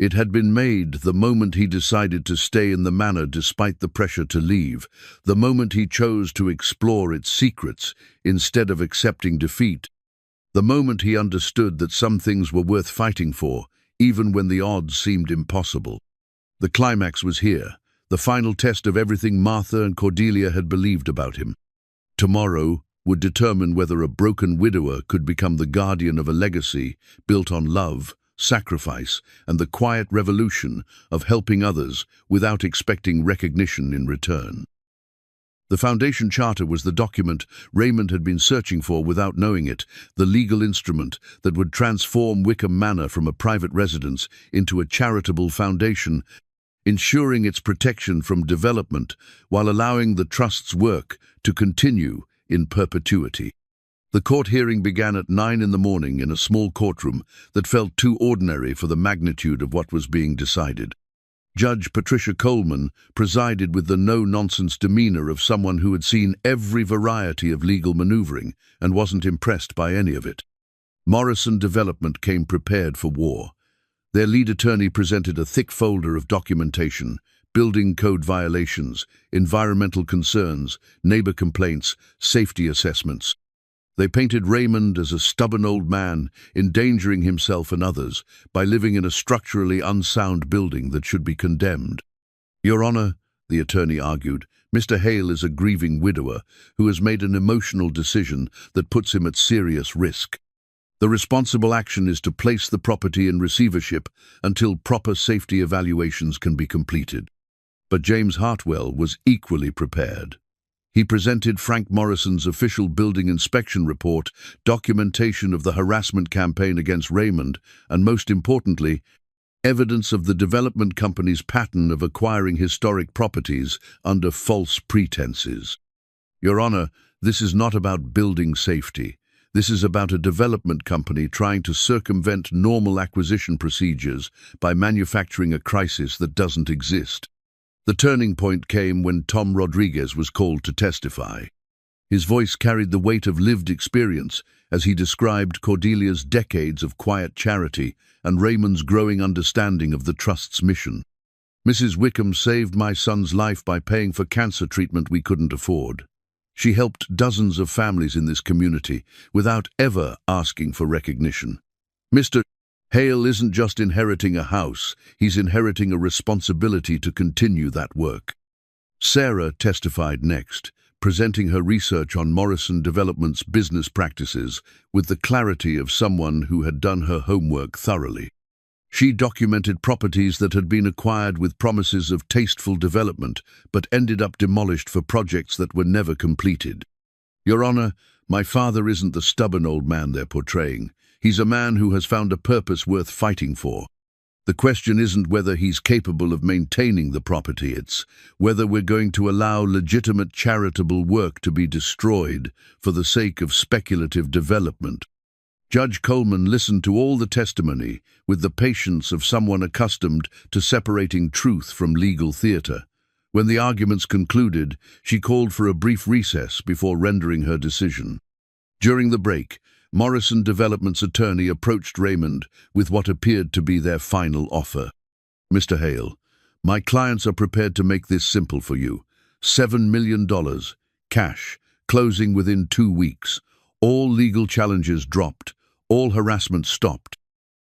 It had been made the moment he decided to stay in the manor despite the pressure to leave, the moment he chose to explore its secrets instead of accepting defeat, the moment he understood that some things were worth fighting for, even when the odds seemed impossible. The climax was here, the final test of everything Martha and Cordelia had believed about him. Tomorrow would determine whether a broken widower could become the guardian of a legacy built on love, sacrifice, and the quiet revolution of helping others without expecting recognition in return. The Foundation Charter was the document Raymond had been searching for without knowing it, the legal instrument that would transform Wickham Manor from a private residence into a charitable foundation, ensuring its protection from development while allowing the Trust's work to continue in perpetuity. The court hearing began at 9 in the morning in a small courtroom that felt too ordinary for the magnitude of what was being decided. Judge Patricia Coleman presided with the no-nonsense demeanor of someone who had seen every variety of legal maneuvering and wasn't impressed by any of it. Morrison Development came prepared for war. Their lead attorney presented a thick folder of documentation: building code violations, environmental concerns, neighbor complaints, safety assessments. They painted Raymond as a stubborn old man, endangering himself and others by living in a structurally unsound building that should be condemned. "Your Honor," the attorney argued, "Mr. Hale is a grieving widower who has made an emotional decision that puts him at serious risk. The responsible action is to place the property in receivership until proper safety evaluations can be completed." But James Hartwell was equally prepared. He presented Frank Morrison's official building inspection report, documentation of the harassment campaign against Raymond, and most importantly, evidence of the development company's pattern of acquiring historic properties under false pretenses. "Your Honor, this is not about building safety. This is about a development company trying to circumvent normal acquisition procedures by manufacturing a crisis that doesn't exist." The turning point came when Tom Rodriguez was called to testify. His voice carried the weight of lived experience as he described Cordelia's decades of quiet charity and Raymond's growing understanding of the Trust's mission. "Mrs. Wickham saved my son's life by paying for cancer treatment we couldn't afford. She helped dozens of families in this community without ever asking for recognition. Mr. Hale isn't just inheriting a house, he's inheriting a responsibility to continue that work." Sarah testified next, presenting her research on Morrison Development's business practices with the clarity of someone who had done her homework thoroughly. She documented properties that had been acquired with promises of tasteful development, but ended up demolished for projects that were never completed. "Your Honor, my father isn't the stubborn old man they're portraying. He's a man who has found a purpose worth fighting for. The question isn't whether he's capable of maintaining the property, it's whether we're going to allow legitimate charitable work to be destroyed for the sake of speculative development." Judge Coleman listened to all the testimony with the patience of someone accustomed to separating truth from legal theater. When the arguments concluded, she called for a brief recess before rendering her decision. During the break, Morrison Development's attorney approached Raymond with what appeared to be their final offer. "Mr. Hale, my clients are prepared to make this simple for you. $7 million, cash, closing within 2 weeks. All legal challenges dropped, all harassment stopped.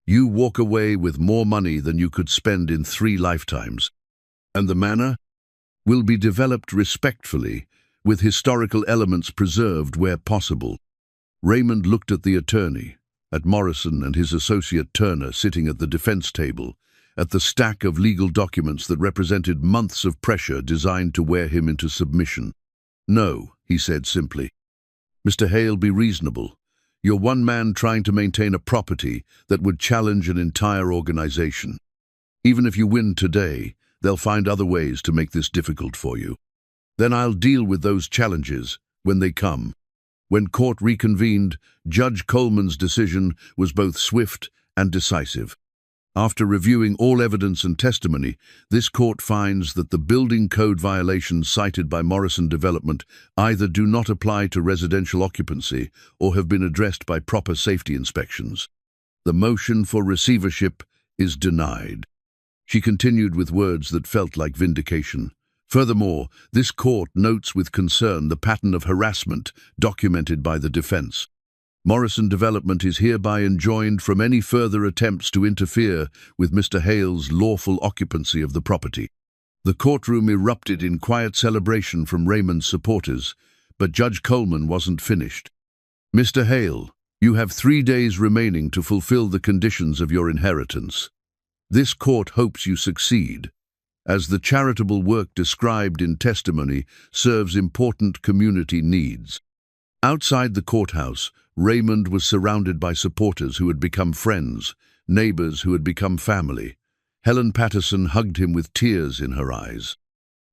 You walk away with more money than you could spend in 3 lifetimes. And the manor will be developed respectfully, with historical elements preserved where possible." Raymond looked at the attorney, at Morrison and his associate Turner sitting at the defense table, at the stack of legal documents that represented months of pressure designed to wear him into submission. "No," he said simply. "Mr. Hale, be reasonable. You're one man trying to maintain a property that would challenge an entire organization. Even if you win today, they'll find other ways to make this difficult for you. Then I'll deal with those challenges when they come." When court reconvened, Judge Coleman's decision was both swift and decisive. After reviewing all evidence and testimony, this court finds that the building code violations cited by Morrison Development either do not apply to residential occupancy or have been addressed by proper safety inspections. The motion for receivership is denied. She continued with words that felt like vindication. Furthermore, this court notes with concern the pattern of harassment documented by the defense. Morrison Development is hereby enjoined from any further attempts to interfere with Mr. Hale's lawful occupancy of the property. The courtroom erupted in quiet celebration from Raymond's supporters, but Judge Coleman wasn't finished. "Mr. Hale, you have 3 days remaining to fulfill the conditions of your inheritance. This court hopes you succeed, as the charitable work described in testimony serves important community needs." Outside the courthouse, Raymond was surrounded by supporters who had become friends, neighbors who had become family. Helen Patterson hugged him with tears in her eyes.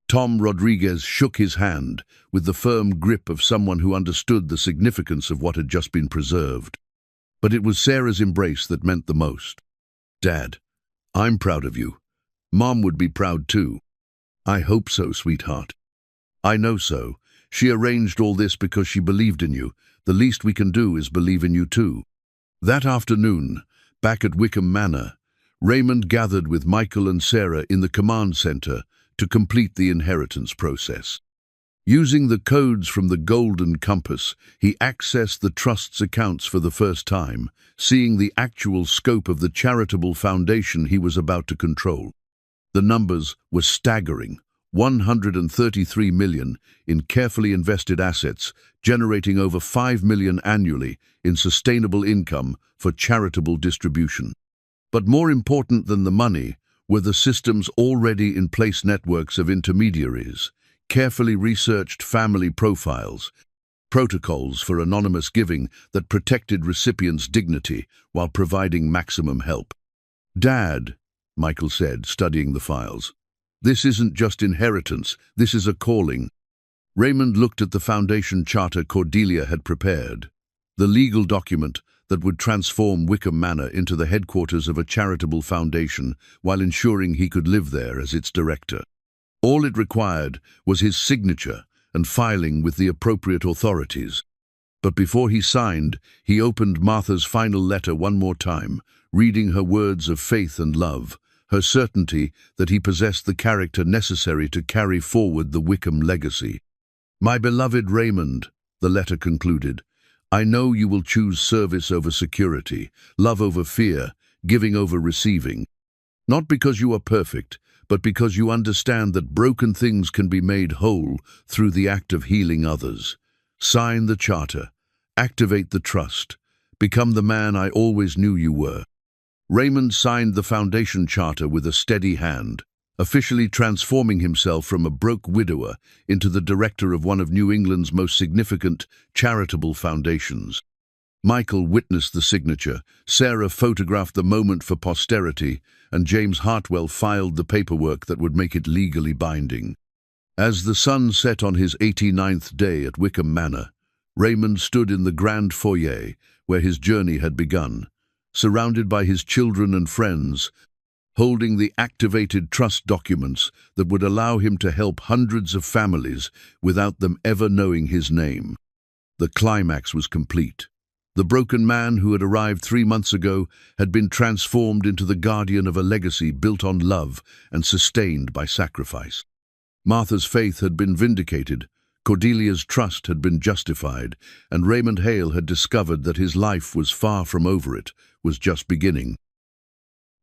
Tom Rodriguez shook his hand with the firm grip of someone who understood the significance of what had just been preserved. But it was Sarah's embrace that meant the most. "Dad, I'm proud of you. Mom would be proud too." "I hope so, sweetheart." "I know so. She arranged all this because she believed in you. The least we can do is believe in you too." That afternoon, back at Wickham Manor, Raymond gathered with Michael and Sarah in the command center to complete the inheritance process. Using the codes from the Golden Compass, he accessed the trust's accounts for the first time, seeing the actual scope of the charitable foundation he was about to control. The numbers were staggering: 133 million in carefully invested assets, generating over 5 million annually in sustainable income for charitable distribution. But more important than the money were the system's already in place networks of intermediaries, carefully researched family profiles, protocols for anonymous giving that protected recipients' dignity while providing maximum help. "Dad," Michael said, studying the files, "this isn't just inheritance, this is a calling." Raymond looked at the foundation charter Cordelia had prepared, the legal document that would transform Wickham Manor into the headquarters of a charitable foundation while ensuring he could live there as its director. All it required was his signature and filing with the appropriate authorities. But before he signed, he opened Martha's final letter one more time, reading her words of faith and love, her certainty that he possessed the character necessary to carry forward the Wickham legacy. "My beloved Raymond," the letter concluded, "I know you will choose service over security, love over fear, giving over receiving. Not because you are perfect, but because you understand that broken things can be made whole through the act of healing others. Sign the charter, activate the trust, become the man I always knew you were." Raymond signed the foundation charter with a steady hand, officially transforming himself from a broke widower into the director of one of New England's most significant charitable foundations. Michael witnessed the signature, Sarah photographed the moment for posterity, and James Hartwell filed the paperwork that would make it legally binding. As the sun set on his 89th day at Wickham Manor, Raymond stood in the grand foyer where his journey had begun, surrounded by his children and friends, holding the activated trust documents that would allow him to help hundreds of families without them ever knowing his name. The climax was complete. The broken man who had arrived 3 months ago had been transformed into the guardian of a legacy built on love and sustained by sacrifice. Martha's faith had been vindicated, Cordelia's trust had been justified, and Raymond Hale had discovered that his life was far from over, it was just beginning.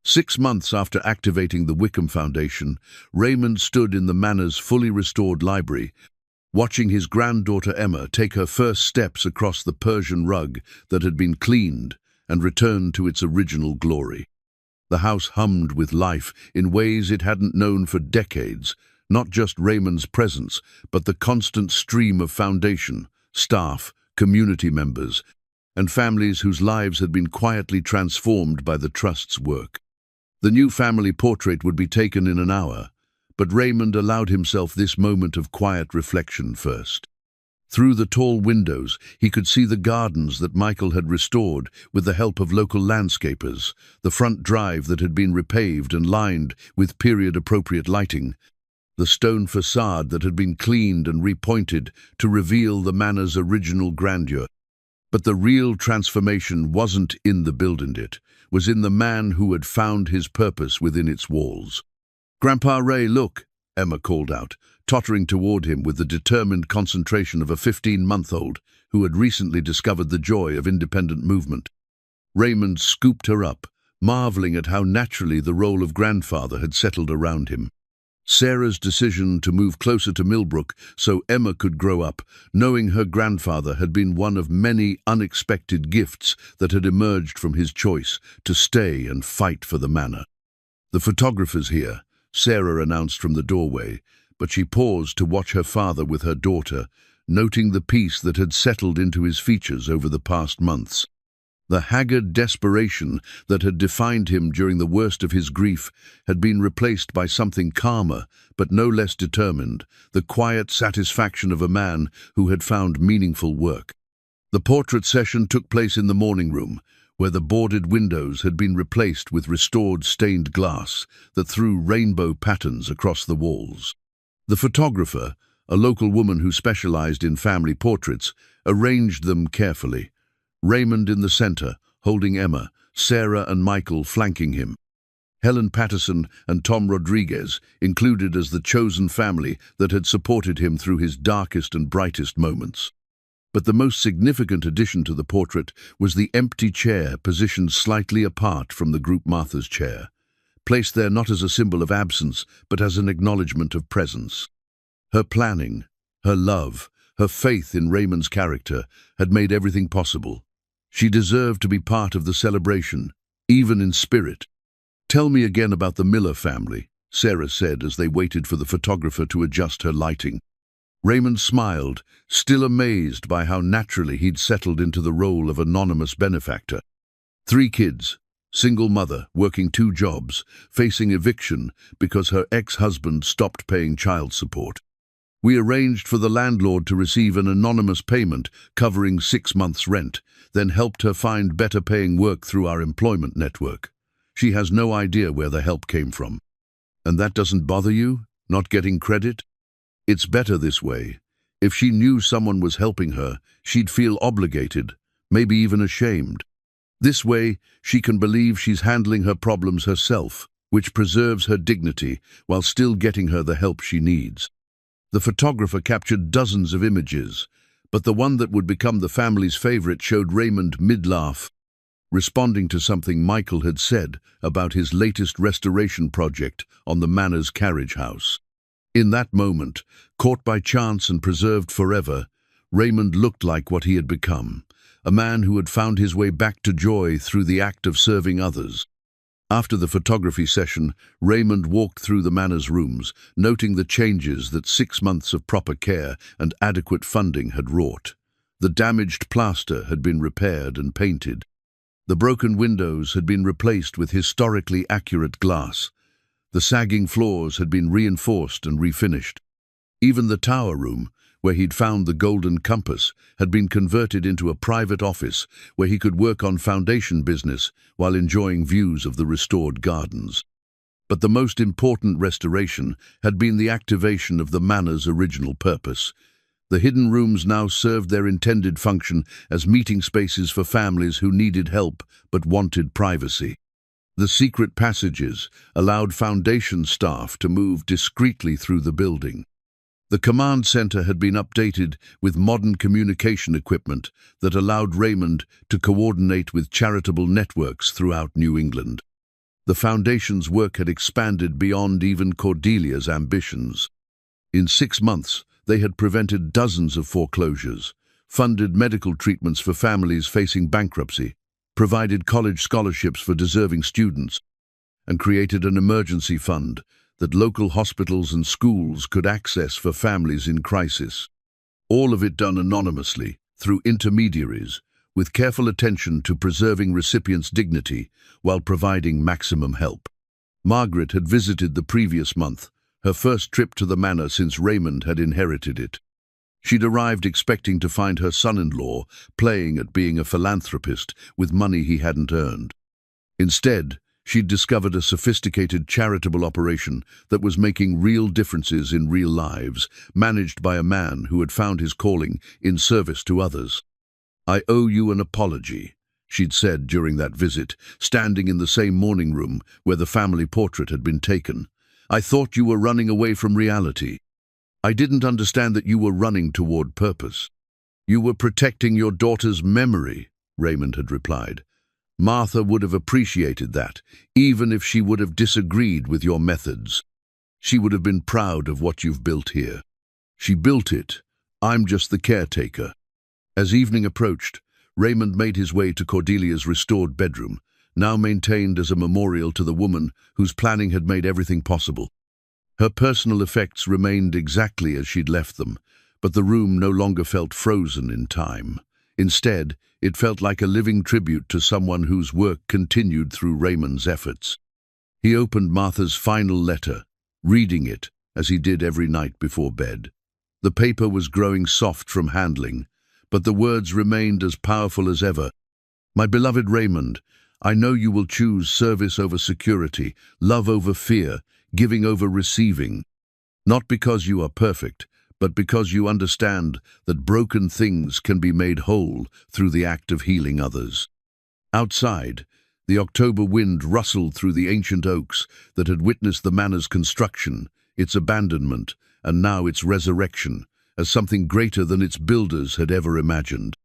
6 months after activating the Wickham Foundation, Raymond stood in the manor's fully restored library, watching his granddaughter Emma take her first steps across the Persian rug that had been cleaned and returned to its original glory. The house hummed with life in ways it hadn't known for decades, not just Raymond's presence, but the constant stream of foundation, staff, community members, and families whose lives had been quietly transformed by the Trust's work. The new family portrait would be taken in an hour, but Raymond allowed himself this moment of quiet reflection first. Through the tall windows, he could see the gardens that Michael had restored with the help of local landscapers, the front drive that had been repaved and lined with period-appropriate lighting, the stone facade that had been cleaned and repointed to reveal the manor's original grandeur. But the real transformation wasn't in the building, it was in the man who had found his purpose within its walls. "Grandpa Ray, look," Emma called out, tottering toward him with the determined concentration of a 15-month-old who had recently discovered the joy of independent movement. Raymond scooped her up, marveling at how naturally the role of grandfather had settled around him. Sarah's decision to move closer to Millbrook so Emma could grow up, knowing her grandfather, had been one of many unexpected gifts that had emerged from his choice to stay and fight for the manor. "The photographer's here," Sarah announced from the doorway, but she paused to watch her father with her daughter, noting the peace that had settled into his features over the past months. The haggard desperation that had defined him during the worst of his grief had been replaced by something calmer, but no less determined, the quiet satisfaction of a man who had found meaningful work. The portrait session took place in the morning room, where the boarded windows had been replaced with restored stained glass that threw rainbow patterns across the walls. The photographer, a local woman who specialized in family portraits, arranged them carefully. Raymond in the center, holding Emma, Sarah and Michael flanking him. Helen Patterson and Tom Rodriguez included as the chosen family that had supported him through his darkest and brightest moments. But the most significant addition to the portrait was the empty chair positioned slightly apart from the group Martha's chair, placed there not as a symbol of absence, but as an acknowledgement of presence. Her planning, her love, her faith in Raymond's character had made everything possible. She deserved to be part of the celebration, even in spirit. "Tell me again about the Miller family," Sarah said as they waited for the photographer to adjust her lighting. Raymond smiled, still amazed by how naturally he'd settled into the role of anonymous benefactor. 3 kids, single mother, working 2 jobs, facing eviction because her ex-husband stopped paying child support. "We arranged for the landlord to receive an anonymous payment covering 6 months' rent, then helped her find better-paying work through our employment network. She has no idea where the help came from." "And that doesn't bother you, not getting credit?" "It's better this way. If she knew someone was helping her, she'd feel obligated, maybe even ashamed. This way, she can believe she's handling her problems herself, which preserves her dignity while still getting her the help she needs." The photographer captured dozens of images, but the one that would become the family's favorite showed Raymond mid-laugh, responding to something Michael had said about his latest restoration project on the manor's carriage house. In that moment, caught by chance and preserved forever, Raymond looked like what he had become, a man who had found his way back to joy through the act of serving others. After the photography session, Raymond walked through the manor's rooms, noting the changes that 6 months of proper care and adequate funding had wrought. The damaged plaster had been repaired and painted. The broken windows had been replaced with historically accurate glass. The sagging floors had been reinforced and refinished. Even the tower room, where he'd found the golden compass, had been converted into a private office where he could work on foundation business while enjoying views of the restored gardens. But the most important restoration had been the activation of the manor's original purpose. The hidden rooms now served their intended function as meeting spaces for families who needed help but wanted privacy. The secret passages allowed foundation staff to move discreetly through the building. The command center had been updated with modern communication equipment that allowed Raymond to coordinate with charitable networks throughout New England. The foundation's work had expanded beyond even Cordelia's ambitions. In 6 months, they had prevented dozens of foreclosures, funded medical treatments for families facing bankruptcy, provided college scholarships for deserving students, and created an emergency fund that local hospitals and schools could access for families in crisis. All of it done anonymously, through intermediaries, with careful attention to preserving recipients' dignity while providing maximum help. Margaret had visited the previous month, her first trip to the manor since Raymond had inherited it. She'd arrived expecting to find her son-in-law playing at being a philanthropist with money he hadn't earned. Instead, she'd discovered a sophisticated charitable operation that was making real differences in real lives, managed by a man who had found his calling in service to others. "I owe you an apology," she'd said during that visit, standing in the same morning room where the family portrait had been taken. "I thought you were running away from reality. I didn't understand that you were running toward purpose." "You were protecting your daughter's memory," Raymond had replied. "Martha would have appreciated that, even if she would have disagreed with your methods. She would have been proud of what you've built here. She built it. I'm just the caretaker." As evening approached, Raymond made his way to Cordelia's restored bedroom, now maintained as a memorial to the woman whose planning had made everything possible. Her personal effects remained exactly as she'd left them, but the room no longer felt frozen in time. Instead, it felt like a living tribute to someone whose work continued through Raymond's efforts. He opened Martha's final letter, reading it, as he did every night before bed. The paper was growing soft from handling, but the words remained as powerful as ever. "My beloved Raymond, I know you will choose service over security, love over fear, giving over receiving. Not because you are perfect, but because you understand that broken things can be made whole through the act of healing others." Outside, the October wind rustled through the ancient oaks that had witnessed the manor's construction, its abandonment, and now its resurrection, as something greater than its builders had ever imagined.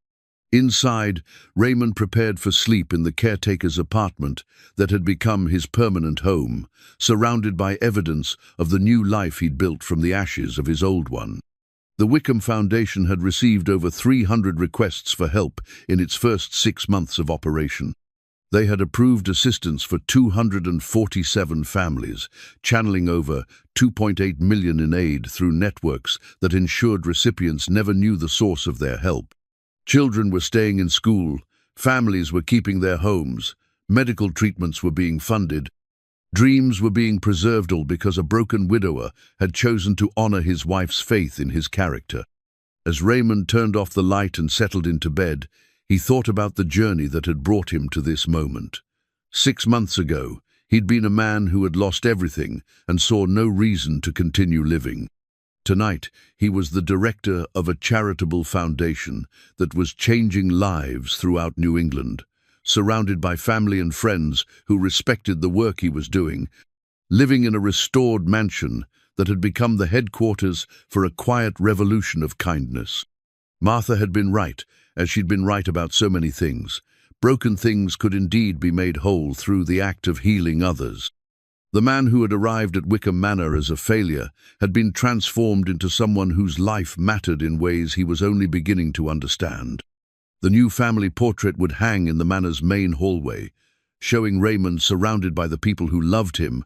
Inside, Raymond prepared for sleep in the caretaker's apartment that had become his permanent home, surrounded by evidence of the new life he'd built from the ashes of his old one. The Wickham Foundation had received over 300 requests for help in its first 6 months of operation. They had approved assistance for 247 families, channeling over $2.8 million in aid through networks that ensured recipients never knew the source of their help. Children were staying in school, families were keeping their homes, medical treatments were being funded, dreams were being preserved, all because a broken widower had chosen to honor his wife's faith in his character. As Raymond turned off the light and settled into bed, he thought about the journey that had brought him to this moment. 6 months ago, he'd been a man who had lost everything and saw no reason to continue living. Tonight, he was the director of a charitable foundation that was changing lives throughout New England, surrounded by family and friends who respected the work he was doing, living in a restored mansion that had become the headquarters for a quiet revolution of kindness. Martha had been right, as she'd been right about so many things. Broken things could indeed be made whole through the act of healing others. The man who had arrived at Wickham Manor as a failure had been transformed into someone whose life mattered in ways he was only beginning to understand. The new family portrait would hang in the manor's main hallway, showing Raymond surrounded by the people who loved him,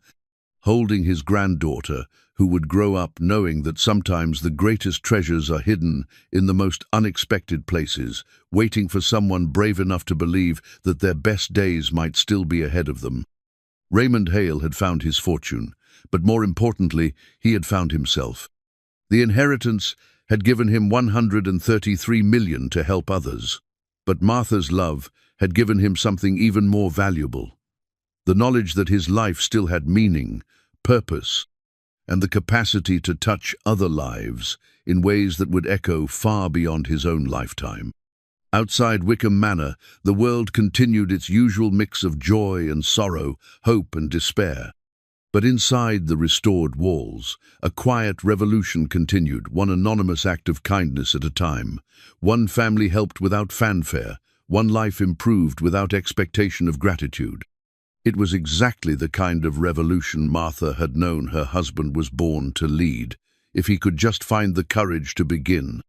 holding his granddaughter, who would grow up knowing that sometimes the greatest treasures are hidden in the most unexpected places, waiting for someone brave enough to believe that their best days might still be ahead of them. Raymond Hale had found his fortune, but more importantly, he had found himself. The inheritance had given him $133 million to help others, but Martha's love had given him something even more valuable: the knowledge that his life still had meaning, purpose, and the capacity to touch other lives in ways that would echo far beyond his own lifetime. Outside Wickham Manor, the world continued its usual mix of joy and sorrow, hope and despair. But inside the restored walls, a quiet revolution continued, one anonymous act of kindness at a time. One family helped without fanfare, one life improved without expectation of gratitude. It was exactly the kind of revolution Martha had known her husband was born to lead, if he could just find the courage to begin.